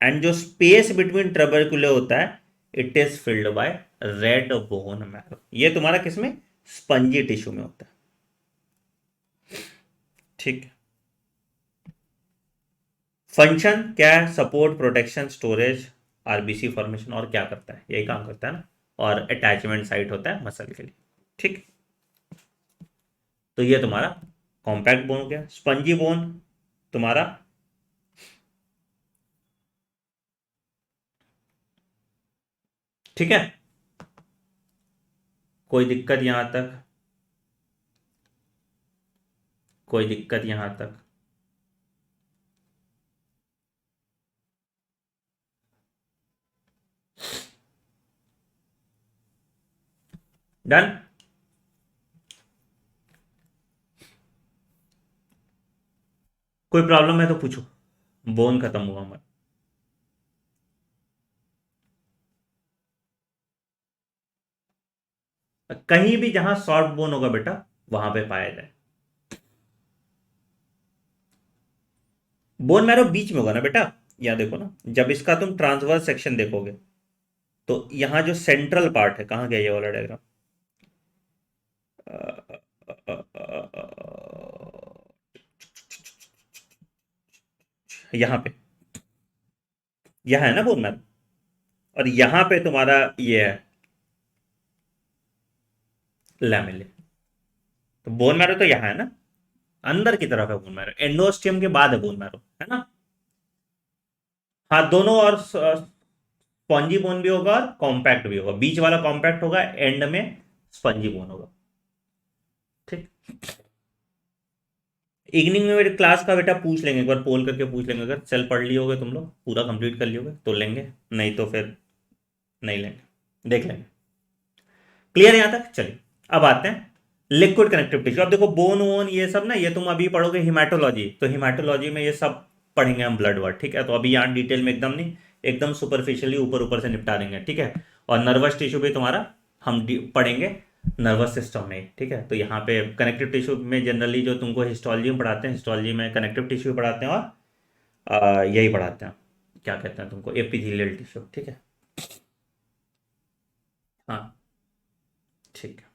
एंड जो स्पेस बिटवीन ट्रेबरक्यूले होता है it is filled by red bone marrow. ये तुम्हारा किसमें, स्पंजी टिश्यू में होता है। ठीक है, फंक्शन क्या है, support, protection, storage, RBC formation, और क्या करता है, यही काम करता है ना, और अटैचमेंट साइट होता है मसल के लिए। ठीक, तो ये तुम्हारा कॉम्पैक्ट बोन हो गया। स्पंजी बोन तुम्हारा ठीक है, कोई दिक्कत यहां तक, कोई दिक्कत यहां तक? डन। कोई प्रॉब्लम है तो पूछो, बोन खत्म हुआ हमारा। कहीं भी जहां शॉर्ट बोन होगा बेटा वहां पे पाया जाए। बोन मैरो बीच में होगा ना बेटा, यहाँ देखो ना, जब इसका तुम ट्रांसवर्स सेक्शन देखोगे तो यहाँ जो सेंट्रल पार्ट है, कहाँ गया ये वाला डायग्राम, यहाँ पे, यह है ना बोन मैरो, और यहाँ पे तुम्हारा ये है लैमेले। तो बोन मैरो तो यहाँ है ना, अंदर की तरफ है बोन मैरो, एंडोस्टियम के बाद है बोन मैरो, है ना। हाँ दोनों, और स्पॉन्जी बोन भी होगा और कॉम्पैक्ट भी होगा, बीच वाला कॉम्पैक्ट होगा, एंड में स्पंजी बोन होगा। ठीक, इवनिंग में मेरे क्लास का बेटा पूछ लेंगे, एक बार पोल करके पूछ लेंगे, अगर सेल पढ़ लिए होगे तुम लोग, पूरा कंप्लीट कर लियोगे तो लेंगे, नहीं तो फिर नहीं लेंगे, देख लेंगे। क्लियर है यहां तक? चलिए अब आते हैं लिक्विड कनेक्टिव टिश्यू। अब देखो बोन वोन ये सब ना, ये तुम अभी पढ़ोगे हिमाटोलॉजी, तो हिमाटोलॉजी में ये सब पढ़ेंगे हम, ब्लड वर्ड। ठीक है, तो अभी यहाँ डिटेल में एकदम नहीं, एकदम सुपरफिशियली ऊपर ऊपर से निपटा देंगे। ठीक है, और नर्वस टिश्यू भी तुम्हारा हम पढ़ेंगे नर्वस सिस्टम में। ठीक है, तो यहाँ पे कनेक्टिव टिश्यू में जनरली जो तुमको हिस्टोलॉजी में पढ़ाते हैं, हिस्टोलॉजी में कनेक्टिव टिश्यू पढ़ाते हैं, और यही पढ़ाते हैं, क्या कहते हैं तुमको, एपिथेलियल टिश्यू। ठीक है, हाँ ठीक है,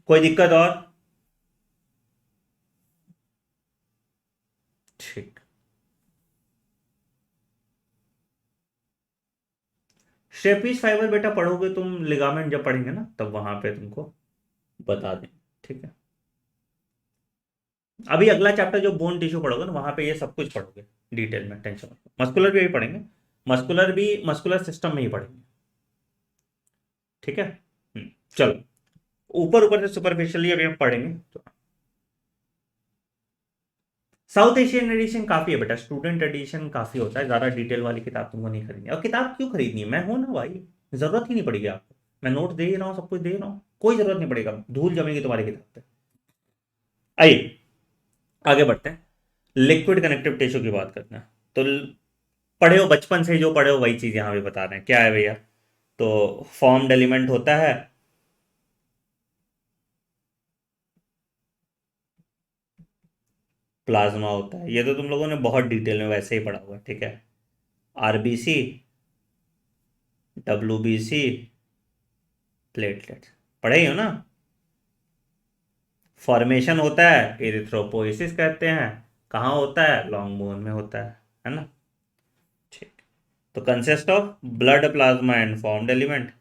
कोई दिक्कत और? ठीक, शेपिस फाइबर बेटा पढ़ोगे तुम, लिगामेंट जब पढ़ेंगे ना तब वहां पे तुमको बता दें। ठीक है, अभी अगला चैप्टर जो बोन टिश्यू पढ़ोगे ना वहां पे ये सब कुछ पढ़ोगे डिटेल में, टेंशन मत लो। मस्कुलर भी पढ़ेंगे, मस्कुलर भी मस्कुलर सिस्टम में ही पढ़ेंगे। ठीक है, चलो ऊपर ऊपर से सुपरफिशियली अभी हम पढ़ेंगे। तो साउथ एशियन एडिशन काफी है बेटा, स्टूडेंट एडिशन काफी होता है, ज्यादा डिटेल वाली किताब तुमको नहीं खरीदनी। और किताब क्यों खरीदनी है, मैं हूं ना भाई, जरूरत ही नहीं पड़ेगी आपको। मैं नोट दे ही रहा हूँ, सब कुछ दे रहा हूँ, कोई जरूरत नहीं पड़ेगा, धूल जमेगी तुम्हारी किताब पे। आइए आगे बढ़ते हैं, लिक्विड कनेक्टिव टिश्यू की बात करते हैं। तो पढ़े हो बचपन से जो पढ़े हो वही चीज यहाँ भी बता रहे हैं, क्या है भैया। तो फॉर्म्ड एलिमेंट होता है, प्लाज्मा होता है, ये तो तुम लोगों ने बहुत डिटेल में वैसे ही पढ़ा हुआ है, ठीक है। आरबीसी, डब्ल्यूबीसी, प्लेटलेट्स, पढ़े ही हो ना। फॉर्मेशन होता है, एरिथ्रोपोइसिस कहते हैं, कहाँ होता है, लॉन्ग बोन में होता है ना। ठीक। तो consist of blood plasma and formed element,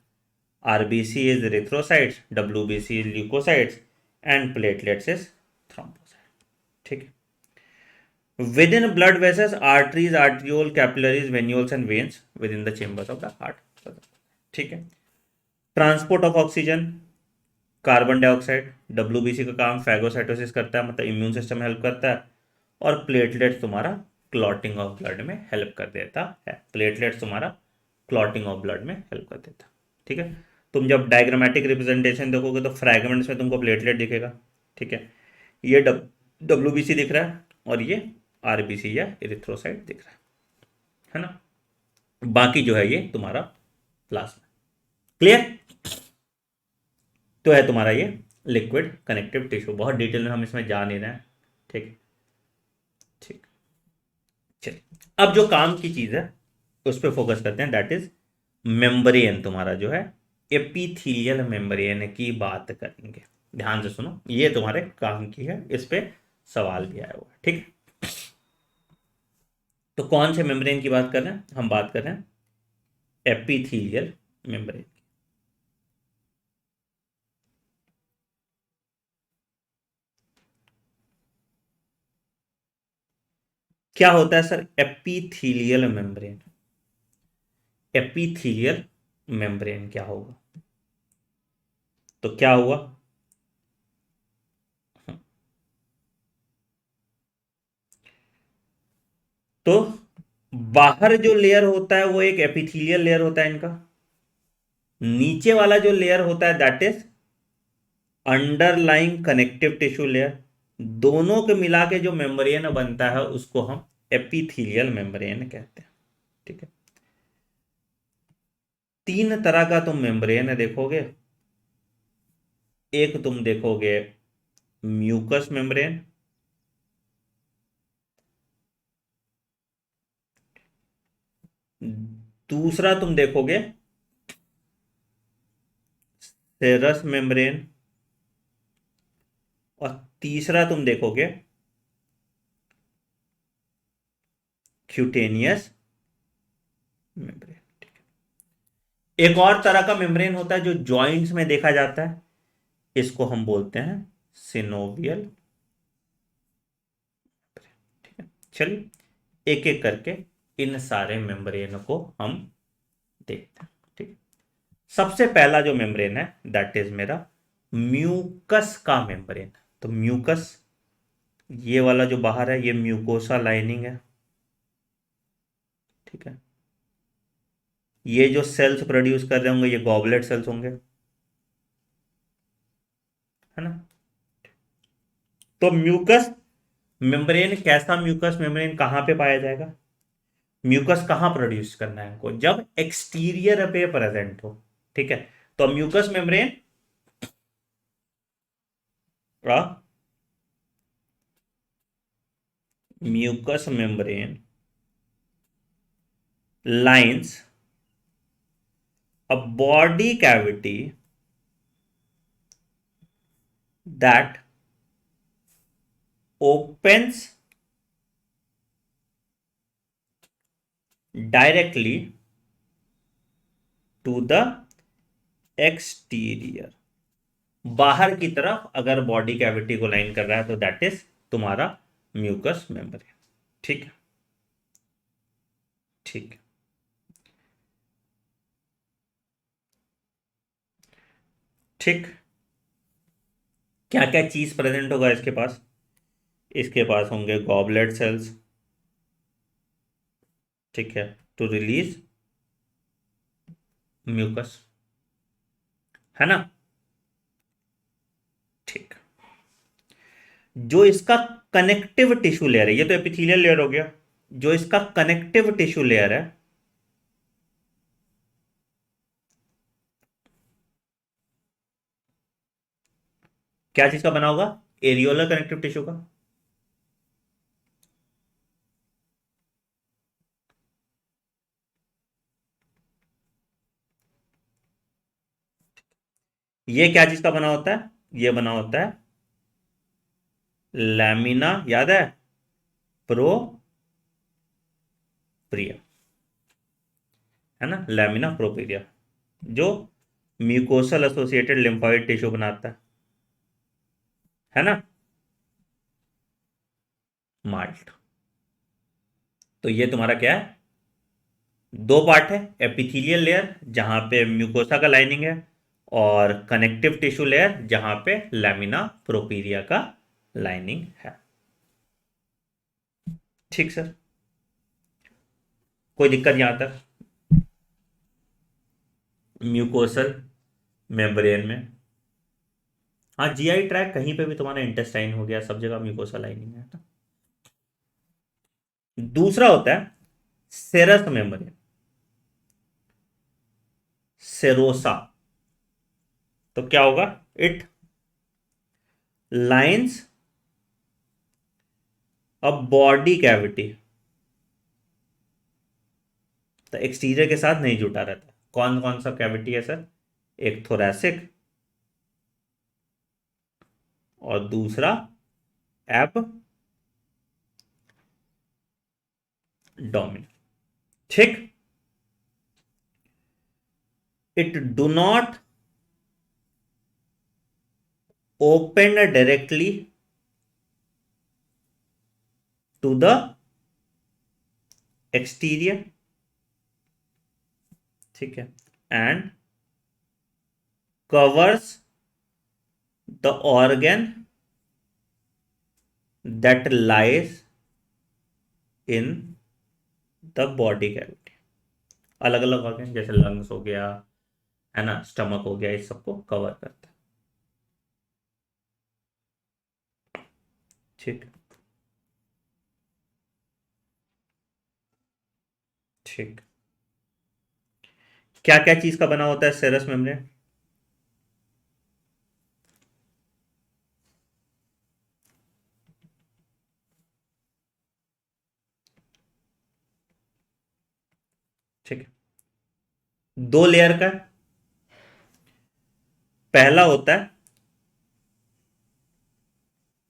RBC is erythrocytes, WBC is leukocytes, and platelets is thrombocyte. ठीक है। Within blood vessels, arteries, arteriole, capillaries, venules and veins within the chambers of the heart। ठीक है। Transport of oxygen, carbon dioxide, WBC का काम phagocytosis करता है, मतलब immune system help करता है। और प्लेटलेट्स तुम्हारा क्लॉटिंग ऑफ ब्लड में हेल्प कर देता है, प्लेटलेट्स तुम्हारा क्लॉटिंग ऑफ ब्लड में हेल्प कर देता है। ठीक है। तुम जब डायग्रामेटिक रिप्रेजेंटेशन देखोगे तो फ्रैगमेंट्स में तुमको प्लेटलेट दिखेगा। ठीक है। ये डब्ल्यूबीसी दिख रहा है, और ये आरबीसी या इरिथ्रोसाइट दिख रहा है ना। बाकी जो है ये तुम्हारा प्लाज्मा। क्लियर। तो है तुम्हारा ये लिक्विड कनेक्टिव टिश्यू, बहुत डिटेल में हम इसमें जा नहीं रहे हैं। ठीक। ठीक। चलिए, अब जो काम की चीज है उस पर फोकस करते हैं, दैट इज मेम्ब्रेन तुम्हारा जो है, एपिथेलियल मेम्ब्रेन की बात करेंगे। ध्यान से सुनो, ये तुम्हारे काम की है, इस पे सवाल भी आया हुआ है। ठीक है। तो कौन से मेम्ब्रेन की बात कर रहे हैं, हम बात कर रहे हैं एपिथेलियल मेम्ब्रेन। क्या होता है sir epithelial membrane, epithelial membrane क्या होगा, तो क्या हुआ। तो बाहर जो लेयर होता है वो एक एपिथेलियल लेयर होता है इनका, नीचे वाला जो लेयर होता है that is underlying connective tissue layer. दोनों के मिला के जो मेम्ब्रेन बनता है उसको हम एपिथेलियल मेम्ब्रेन कहते हैं। ठीक है। तीन तरह का तुम मेम्ब्रेन देखोगे, एक तुम देखोगे म्यूकस मेम्ब्रेन, दूसरा तुम देखोगे सेरस मेम्ब्रेन, और तीसरा तुम देखोगे क्यूटेनियस मेम्ब्रेन। एक और तरह का मेम्ब्रेन होता है जो जॉइंट्स में देखा जाता है, इसको हम बोलते हैं सिनोवियल। ठीक है। चलिए एक एक करके इन सारे मेम्ब्रेन को हम देखते हैं। ठीक। सबसे पहला जो मेम्ब्रेन है दैट इज मेरा म्यूकस का मेम्ब्रेन। तो म्यूकस, ये वाला जो बाहर है ये म्यूकोसा लाइनिंग है। ठीक है। ये जो सेल्स प्रोड्यूस कर रहे होंगे ये गॉबलेट सेल्स होंगे, है ना। तो म्यूकस मेम्ब्रेन, कैसा म्यूकस मेम्ब्रेन कहां पे पाया जाएगा, म्यूकस कहां प्रोड्यूस करना है हमको, जब एक्सटीरियर पे प्रेजेंट हो। ठीक है। तो म्यूकस मेम्ब्रेन का, mucus membrane lines a body cavity that opens directly to the exterior। बाहर की तरफ अगर बॉडी कैविटी को लाइन कर रहा है तो दैट इज तुम्हारा म्यूकस मेम्ब्रेन। ठीक है। ठीक है। ठीक। क्या क्या चीज प्रेजेंट होगा इसके पास? इसके पास होंगे गॉबलेट सेल्स, ठीक है, टू रिलीज म्यूकस, है ना? ठीक। जो इसका कनेक्टिव टिश्यू लेयर है, ये तो एपिथेलियल लेयर हो गया, जो इसका कनेक्टिव टिश्यू लेयर है, क्या चीज का बना होगा? एरियोलर कनेक्टिव टिश्यू का। ये क्या चीज का बना होता है? ये बना होता है लैमिना, याद है, प्रोप्रिया, है ना, लैमिना प्रोप्रिया, जो म्यूकोसल एसोसिएटेड लिम्फोइड टिश्यू बनाता है ना, माल्ट। तो ये तुम्हारा क्या है? दो पार्ट है, एपिथेलियल लेयर जहां पे म्यूकोसा का लाइनिंग है, और कनेक्टिव टिश्यू लेयर जहां पे लैमिना प्रोपीरिया का लाइनिंग है। ठीक सर, कोई दिक्कत यहां तक? म्यूकोसल मेम्ब्रेन में, हाँ, जीआई ट्रैक कहीं पे भी तुम्हारा इंटेस्टाइन हो गया, सब जगह म्यूकोसा लाइनिंग है ना। दूसरा होता है सेरस मेम्ब्रेन, सेरोसा। तो क्या होगा? It lines a body cavity, तो एक्सटीरियर के साथ नहीं जुटा रहता। कौन कौन सा कैविटी है सर? एक थोरैसिक, और दूसरा एब्डोमिन। ठीक। It do not open directly to the exterior, ठीक है, and covers the organ that lies in the body cavity. अलग अलग ऑर्गन जैसे लंग्स हो गया, है ना, स्टमक हो गया, इस सबको कवर करता है। ठीक। ठीक। क्या क्या चीज का बना होता है सेरस मेम्ब्रेन? ठीक है, दो लेयर का। पहला होता है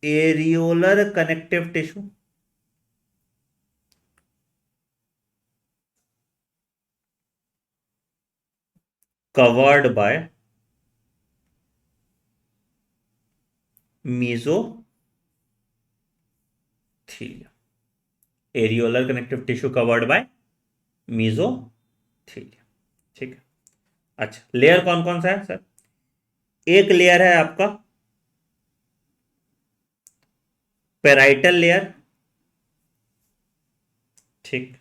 areolar connective tissue, covered by mesothelia. Areolar connective tissue covered by mesothelia. ठीक है। अच्छा, लेयर कौन कौन सा है सर? एक लेयर है आपका पेराइटल लेयर, ठीक,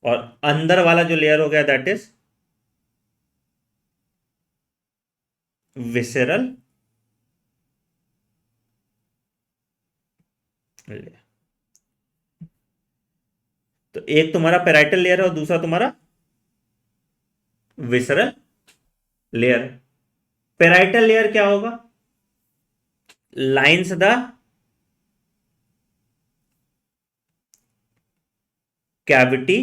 और अंदर वाला जो लेयर हो गया दैट इज विसेरल लेयर। तो एक तुम्हारा पेराइटल लेयर है और दूसरा तुम्हारा विसरल लेयर। पेराइटल लेयर क्या होगा? लाइंस द कैविटी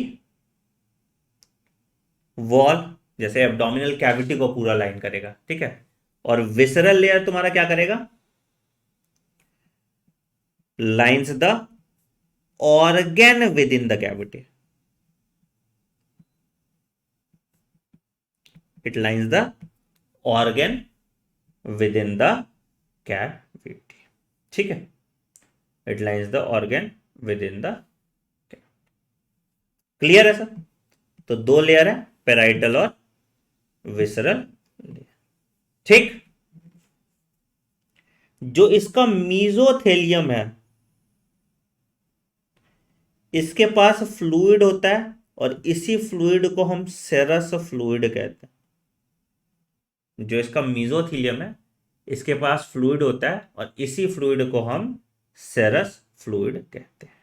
वॉल, जैसे एब्डोमिनल कैविटी को पूरा लाइन करेगा, ठीक है। और विसरल लेयर तुम्हारा क्या करेगा? Lines the organ with in the cavity, it lines the organ with in the cavity, ठीक है, it lines the organ with in the. Clear है सर? तो दो लेयर है, पेराइटल और विसरल लेयर। ठीक। जो इसका मीजोथेलियम है, इसके पास फ्लूइड होता है और इसी फ्लूइड को हम सेरस फ्लूइड कहते हैं। जो इसका मीजोथेलियम है, इसके पास फ्लूइड होता है और इसी फ्लूइड को हम सेरस फ्लूइड कहते हैं।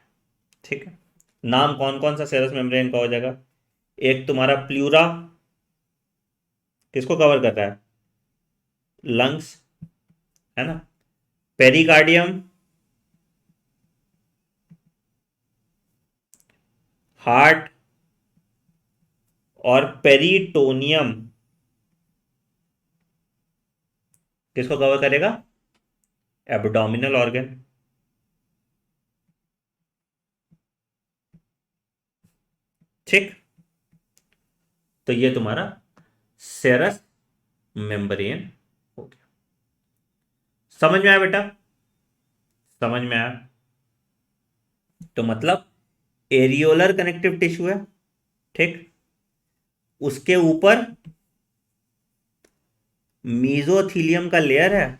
ठीक है। नाम कौन कौन सा सेरस मेम्ब्रेन का हो जाएगा? एक तुम्हारा प्लूरा, किसको कवर कर रहा है? लंग्स, है ना। Pericardium, heart. और पेरिटोनियम किसको कवर करेगा? Abdominal organ. ठीक। तो ये तुम्हारा सेरस मेम्ब्रेन हो गया। समझ में आया बेटा? समझ में आया? तो मतलब एरियोलर कनेक्टिव टिश्यू है, ठीक। उसके ऊपर मीजोथीलियम का लेयर है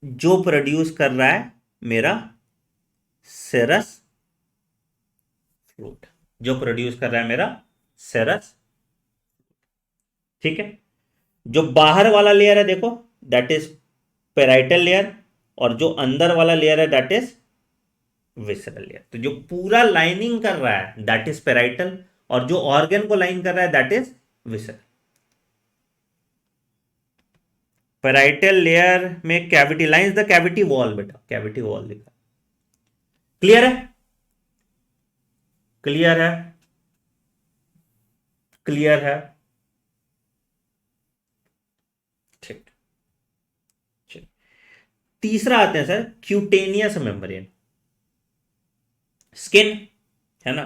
जो प्रोड्यूस कर रहा है मेरा सेरस फ्लूइड, जो प्रोड्यूस कर रहा है मेरा सेरस। ठीक है। जो बाहर वाला लेयर है देखो, दैट इज पेराइटल लेयर, और जो अंदर वाला लेयर है दैट इज विसरल लेयर। तो जो पूरा लाइनिंग कर रहा है दैट इज पेराइटल, और जो ऑर्गन को लाइन कर रहा है that is visceral. Parietal layer में cavity lines the cavity wall, बेटा कैविटी वॉल लिखा। क्लियर है? क्लियर है? क्लियर है? ठीक। ठीक। तीसरा आते हैं सर क्यूटेनियस मेम्ब्रेन, स्किन, है ना।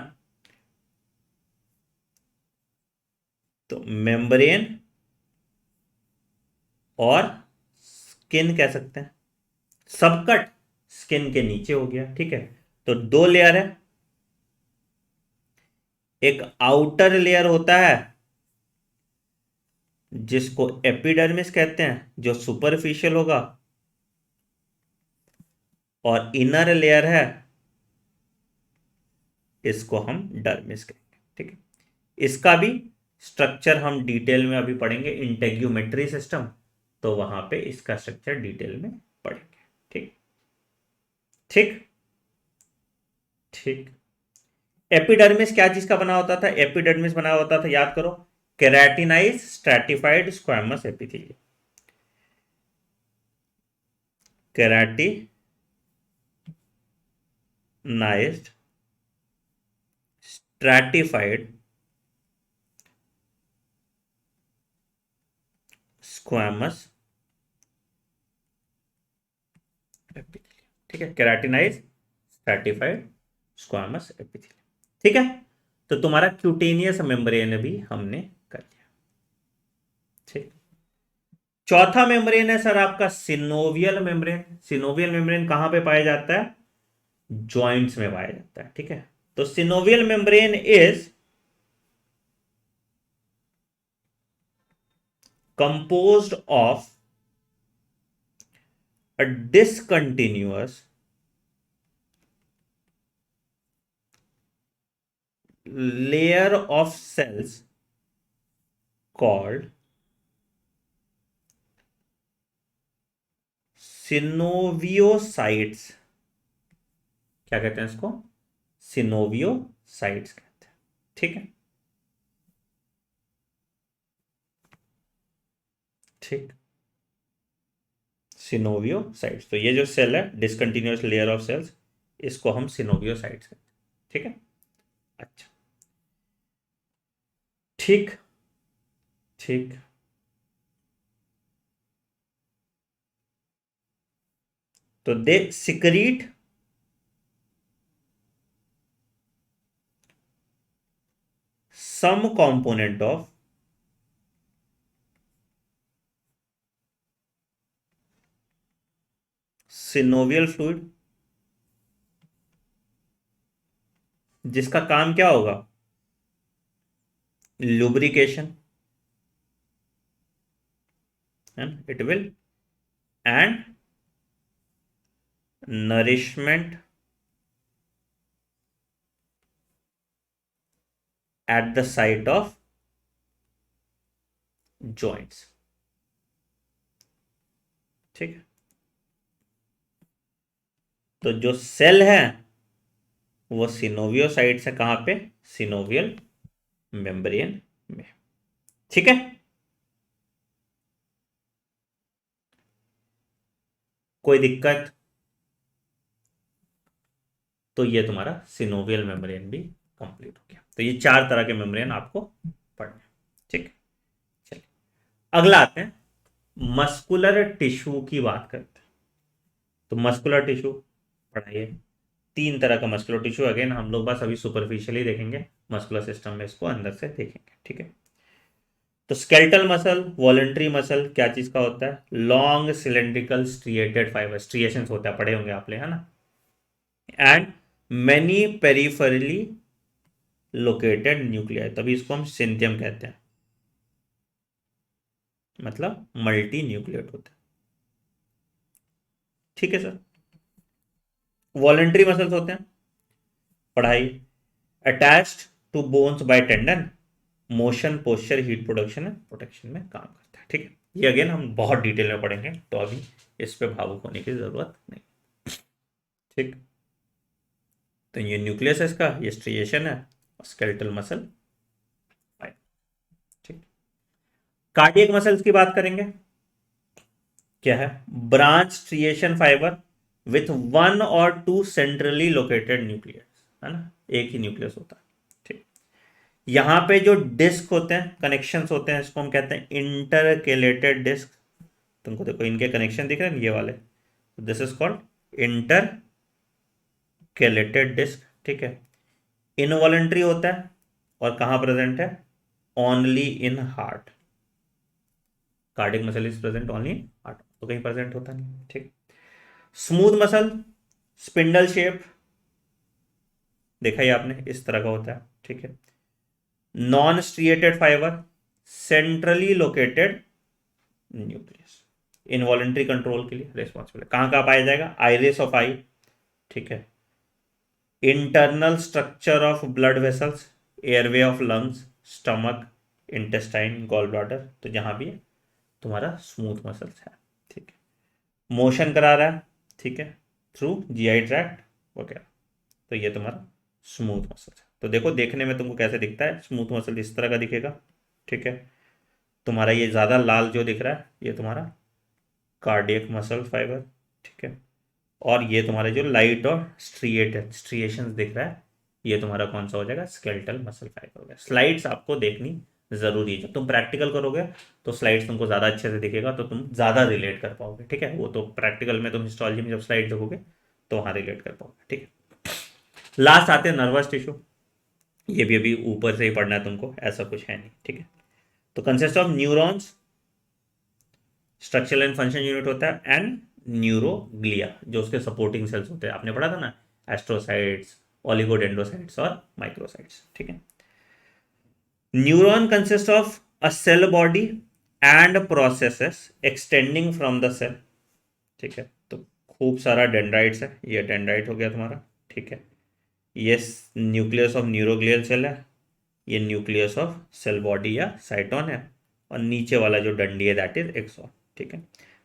तो मेम्ब्रेन और स्किन कह सकते हैं। सबकट स्किन के नीचे हो गया, ठीक है। तो दो लेयर है, एक आउटर लेयर होता है जिसको एपिडर्मिस कहते हैं जो सुपरफिशियल होगा, और इनर लेयर है, इसको हम डर्मिस कहेंगे, ठीक है। इसका भी स्ट्रक्चर हम डिटेल में अभी पढ़ेंगे, इंटेग्यूमेट्री सिस्टम, तो वहां पे इसका स्ट्रक्चर डिटेल में पढ़ेंगे। ठीक। ठीक। ठीक। एपिडर्मिस क्या चीज का बना होता था? एपिडर्मिस बना होता था, याद करो, keratinize stratified squamous epithelium. Keratinized stratified squamous epithelium, ठीक है। केराटिनाइज स्ट्रैटिफाइड स्क्वामस एपिथेलियम, ठीक है। तो तुम्हारा क्यूटेनियस मेम्ब्रेन भी हमने कर लिया। ठीक। चौथा मेम्ब्रेन है सर आपका सिनोवियल मेम्ब्रेन। सिनोवियल मेम्ब्रेन कहां पे पाया जाता है? जॉइंट्स में पाया जाता है, ठीक है। तो synovial membrane is composed of a discontinuous layer of cells called synoviocytes। क्या कहते हैं इसको? सिनोवियोसाइट्स कहते हैं, ठीक है। ठीक। सिनोवियोसाइट्स, तो ये जो सेल है डिसकंटिन्यूअस लेयर ऑफ सेल्स, इसको हम सिनोवियोसाइट्स कहते हैं, ठीक है। अच्छा। ठीक। ठीक। तो they secrete some component of synovial fluid, जिसका काम क्या होगा? लुब्रिकेशन, है ना। It will and nourishment at the site of joints. ठीक है, तो जो सेल है वो सिनोवियोसाइट्स है, कहां पे? सिनोवियल मेम्ब्रेन में। ठीक है, कोई दिक्कत? तो ये तुम्हारा सिनोवियल मेम्ब्रेन भी कंप्लीट हो गया। तो ये 4 तरह के मेम्ब्रेन आपको पढ़ने हैं। ठीक है, चलिए अगला आते हैं, मस्कुलर टिश्यू की बात करते हैं। तो मस्कुलर टिश्यू पढ़ाइए। 3 तरह का मस्कुलर टिश्यू, अगेन हम लोग बस अभी सुपरफिशियली देखेंगे, मस्कुलर सिस्टम में इसको अंदर से देखेंगे। ठीक है, तो स्केलेटल मसल, वॉलंटरी मसल क्या चीज का होता है? Long cylindrical striated fibre, striations होता है, पढ़े होंगे आप ले, है ना। And many peripherally located nuclei, तभी इसको हम सिंथियम कहते हैं, मतलब मल्टी न्यूक्लिएट होता है। ठीक है सर। वॉलंटरी मसल्स होते हैं, पढ़ाई, attached to bones by tendon, motion, posture, heat production and protection में काम करता है। ठीक है, ये अगेन हम बहुत डिटेल में पढ़ेंगे, तो अभी इस पे भावुक होने की जरूरत नहीं। ठीक, तो ये न्यूक्लियस है इसका, ये स्ट्रिएशन है, स्केलेटल मसल। ठीक, कार्डियक मसल्स की बात करेंगे, क्या है? ब्रांच स्ट्रिएशन फाइबर विथ 1 और 2 सेंट्रली लोकेटेड न्यूक्लियस, है ना, एक ही न्यूक्लियस होता है। ठीक, यहां पे जो डिस्क होते हैं, कनेक्शंस होते हैं, इसको हम कहते हैं इंटरकेलेटेड डिस्क। तुमको देखो इनके कनेक्शन दिख रहे हैं, ये वाले, दिस इज कॉल्ड इंटरकेलेटेड डिस्क। ठीक है, इनवॉलेंट्री होता है और कहां प्रेजेंट है? Only in heart. Cardiac muscle is present only in heart, तो कहीं प्रेजेंट होता नहीं। ठीक, स्मूथ मसल, स्पिंडल शेप, देखा ही आपने, इस तरह का होता है। ठीक है, non striated fibre, centrally located nucleus, involuntary control के लिए रिस्पॉन्सिबल है। कहां कहां पाया जाएगा? आइरिस ऑफ आई, ठीक है, internal structure of blood vessels, airway of lungs, stomach, intestine, gall bladder, तो जहां भी है तुम्हारा स्मूथ मसल्स है। ठीक है, मोशन करा रहा है, ठीक है, थ्रू जीआई ट्रैक्ट वगैरह, तो ये तुम्हारा स्मूथ मसल है। तो देखो देखने में तुमको कैसे दिखता है, स्मूथ मसल इस तरह का दिखेगा। ठीक है, तुम्हारा ये ज़्यादा लाल जो दिख रहा है ये तुम्हारा कार्डियक मसल फाइबर। ठीक है, और ये तुम्हारे जो लाइट और स्ट्रिएशंस दिख रहा है, ये तुम्हारा कौन सा हो जाएगा? स्केलेटल मसल फाइबर हो गया। स्लाइड्स आपको देखनी जरूरी है, जब तुम प्रैक्टिकल करोगे तो स्लाइड्स तुमको ज़्यादा अच्छे से दिखेगा, तो तुम ज़्यादा रिलेट कर पाओगे। ठीक है, वो तो प्रैक्टिकल में, तुम हिस्टोलॉजी में जब स्लाइड देखोगे तो वहाँ रिलेट कर पाओगे। ठीक है, लास्ट आते हैं नर्वस टिश्यू। ये भी अभी ऊपर से ही पढ़ना है तुमको, ऐसा कुछ है नहीं। ठीक है, तो consist of neurons, structural and function unit होता है, एंड न्यूरोग्लिया, जो उसके सपोर्टिंग सेल्स होते हैं, आपने पढ़ा था ना, एस्ट्रोसाइट्स, ओलिगोडेंड्रोसाइट्स और माइक्रोसाइट्स। ठीक है, neuron consist of a cell body and processes extending from the cell. ठीक है, तो खूब सारा डेंड्राइट्स है, ये डेंड्राइट हो गया तुम्हारा। ठीक है, ये न्यूक्लियस ऑफ न्यूरोग्लियल सेल है, ये न्यूक्लियस ऑफ सेल बॉडी या साइटोन है, और नीचे वाला जो डंडी है दैट इज एक्सॉन। ठीक है,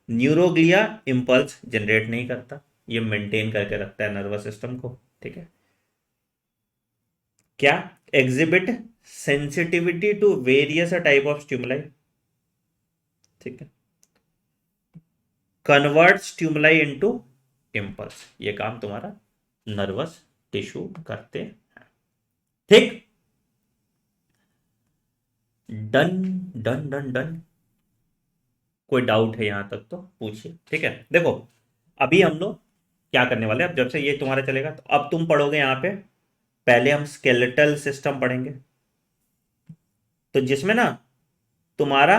न्यूरोग्लिया इम्पल्स जनरेट नहीं करता, ये मेंटेन करके रखता है नर्वस सिस्टम को। ठीक है, क्या? Exhibit sensitivity to various type of stimuli. ठीक है, कन्वर्ट स्टिमुलाई इनटू इम्पल्स, ये काम तुम्हारा नर्वस टिश्यू करते हैं। ठीक, डन डन डन डन। कोई डाउट है यहां तक तो पूछिए। ठीक है, देखो अभी हम लोग क्या करने वाले हैं, अब जब से ये तुम्हारा चलेगा तो अब तुम पढ़ोगे यहाँ पे, पहले हम स्केलेटल सिस्टम पढ़ेंगे, तो जिसमें ना तुम्हारा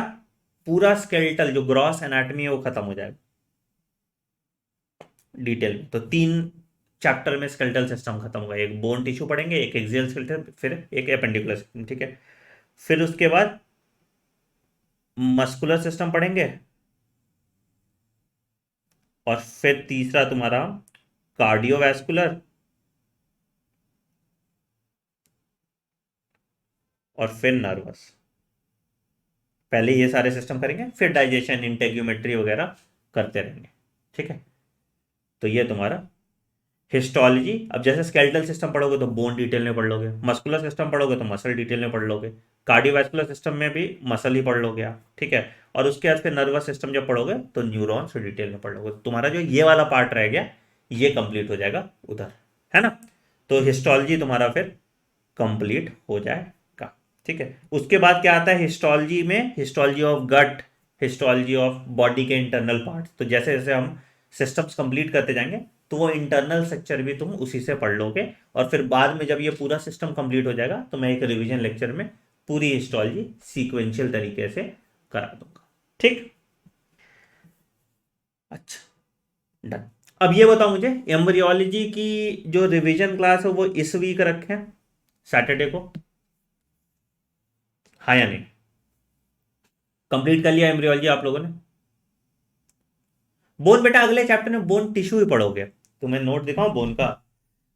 पूरा स्केलेटल जो ग्रॉस एनाटमी है वो खत्म हो जाएगा डिटेल में। तो 3 चैप्टर में स्केलेटल सिस्टम खत्म होगा, एक बोन टिश्यू पढ़ेंगे, एक एक्सियल स्केलेटल, फिर एक एपेंडिकुलर सिस्टम। ठीक है, फिर उसके बाद मस्कुलर सिस्टम पढ़ेंगे, और फिर तीसरा तुम्हारा कार्डियोवैस्कुलर, और फिर नर्वस। पहले ये सारे सिस्टम करेंगे, फिर डाइजेशन, इंटेग्यूमेट्री वगैरह करते रहेंगे। ठीक है, तो ये तुम्हारा हिस्टोलॉजी। अब जैसे स्केलेटल सिस्टम पढ़ोगे तो बोन डिटेल में पढ़ लोगे, मस्कुलर सिस्टम पढ़ोगे तो मसल डिटेल में पढ़ लोगे, कार्डियोवैस्कुलर सिस्टम में भी मसल ही पढ़ लोगे आप। ठीक है, और उसके बाद फिर नर्वस सिस्टम जब पढ़ोगे तो न्यूरॉन्स डिटेल में पढ़ लोगे। तुम्हारा जो ये वाला पार्ट रह गया ये कंप्लीट हो जाएगा उधर, है ना। तो हिस्टोलॉजी तुम्हारा फिर कंप्लीट हो जाएगा। ठीक है, उसके बाद क्या आता है हिस्टोलॉजी में, histology of gut, histology of body के इंटरनल पार्ट। तो जैसे जैसे हम सिस्टम्स कंप्लीट करते जाएंगे तो वो इंटरनल स्ट्रक्चर भी तुम उसी से पढ़ लोगे, और फिर बाद में जब ये पूरा सिस्टम कंप्लीट हो जाएगा तो मैं एक रिवीजन लेक्चर में पूरी हिस्टोलॉजी सीक्वेंशियल तरीके से करा दूंगा। ठीक, अच्छा, डन। अब ये बताओ मुझे, एम्ब्रियोलॉजी की जो रिवीजन क्लास है वो इस वीक रखें सैटरडे को, हाँ या नहीं? कंप्लीट कर लिया एम्ब्रियोलॉजी आप लोगों ने? बोन बेटा अगले चैप्टर में बोन टिश्यू ही पढ़ोगे, तुम्हें नोट दिखाऊं बोन का?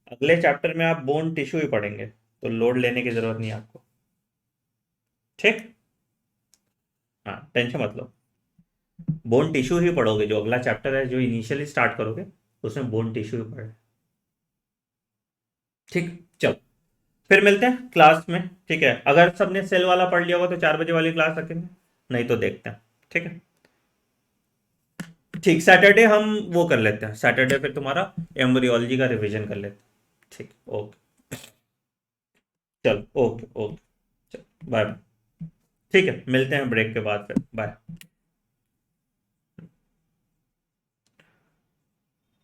अगले चैप्टर में आप बोन टिश्यू ही पढ़ेंगे, तो लोड लेने की जरूरत नहीं है आपको। ठीक, हाँ टेंशन मत लो, बोन टिश्यू ही पढ़ोगे। जो अगला चैप्टर है जो इनिशियली स्टार्ट करोगे उसमें बोन टिश्यू ही पढ़े। ठीक, चलो फिर मिलते हैं क्लास में। ठीक है, अगर सबने सेल वाला पढ़ लिया होगा तो 4 बजे वाली क्लास रखेंगे, नहीं तो देखते हैं। ठीक है, ठीक, सैटरडे हम वो कर लेते हैं, सैटरडे फिर तुम्हारा एम्ब्रियोलॉजी का रिवीजन कर लेते हैं। ठीक, ओके, चलो, ओके ओके, चलो बाय। ठीक है, मिलते हैं ब्रेक के बाद, फिर बाय।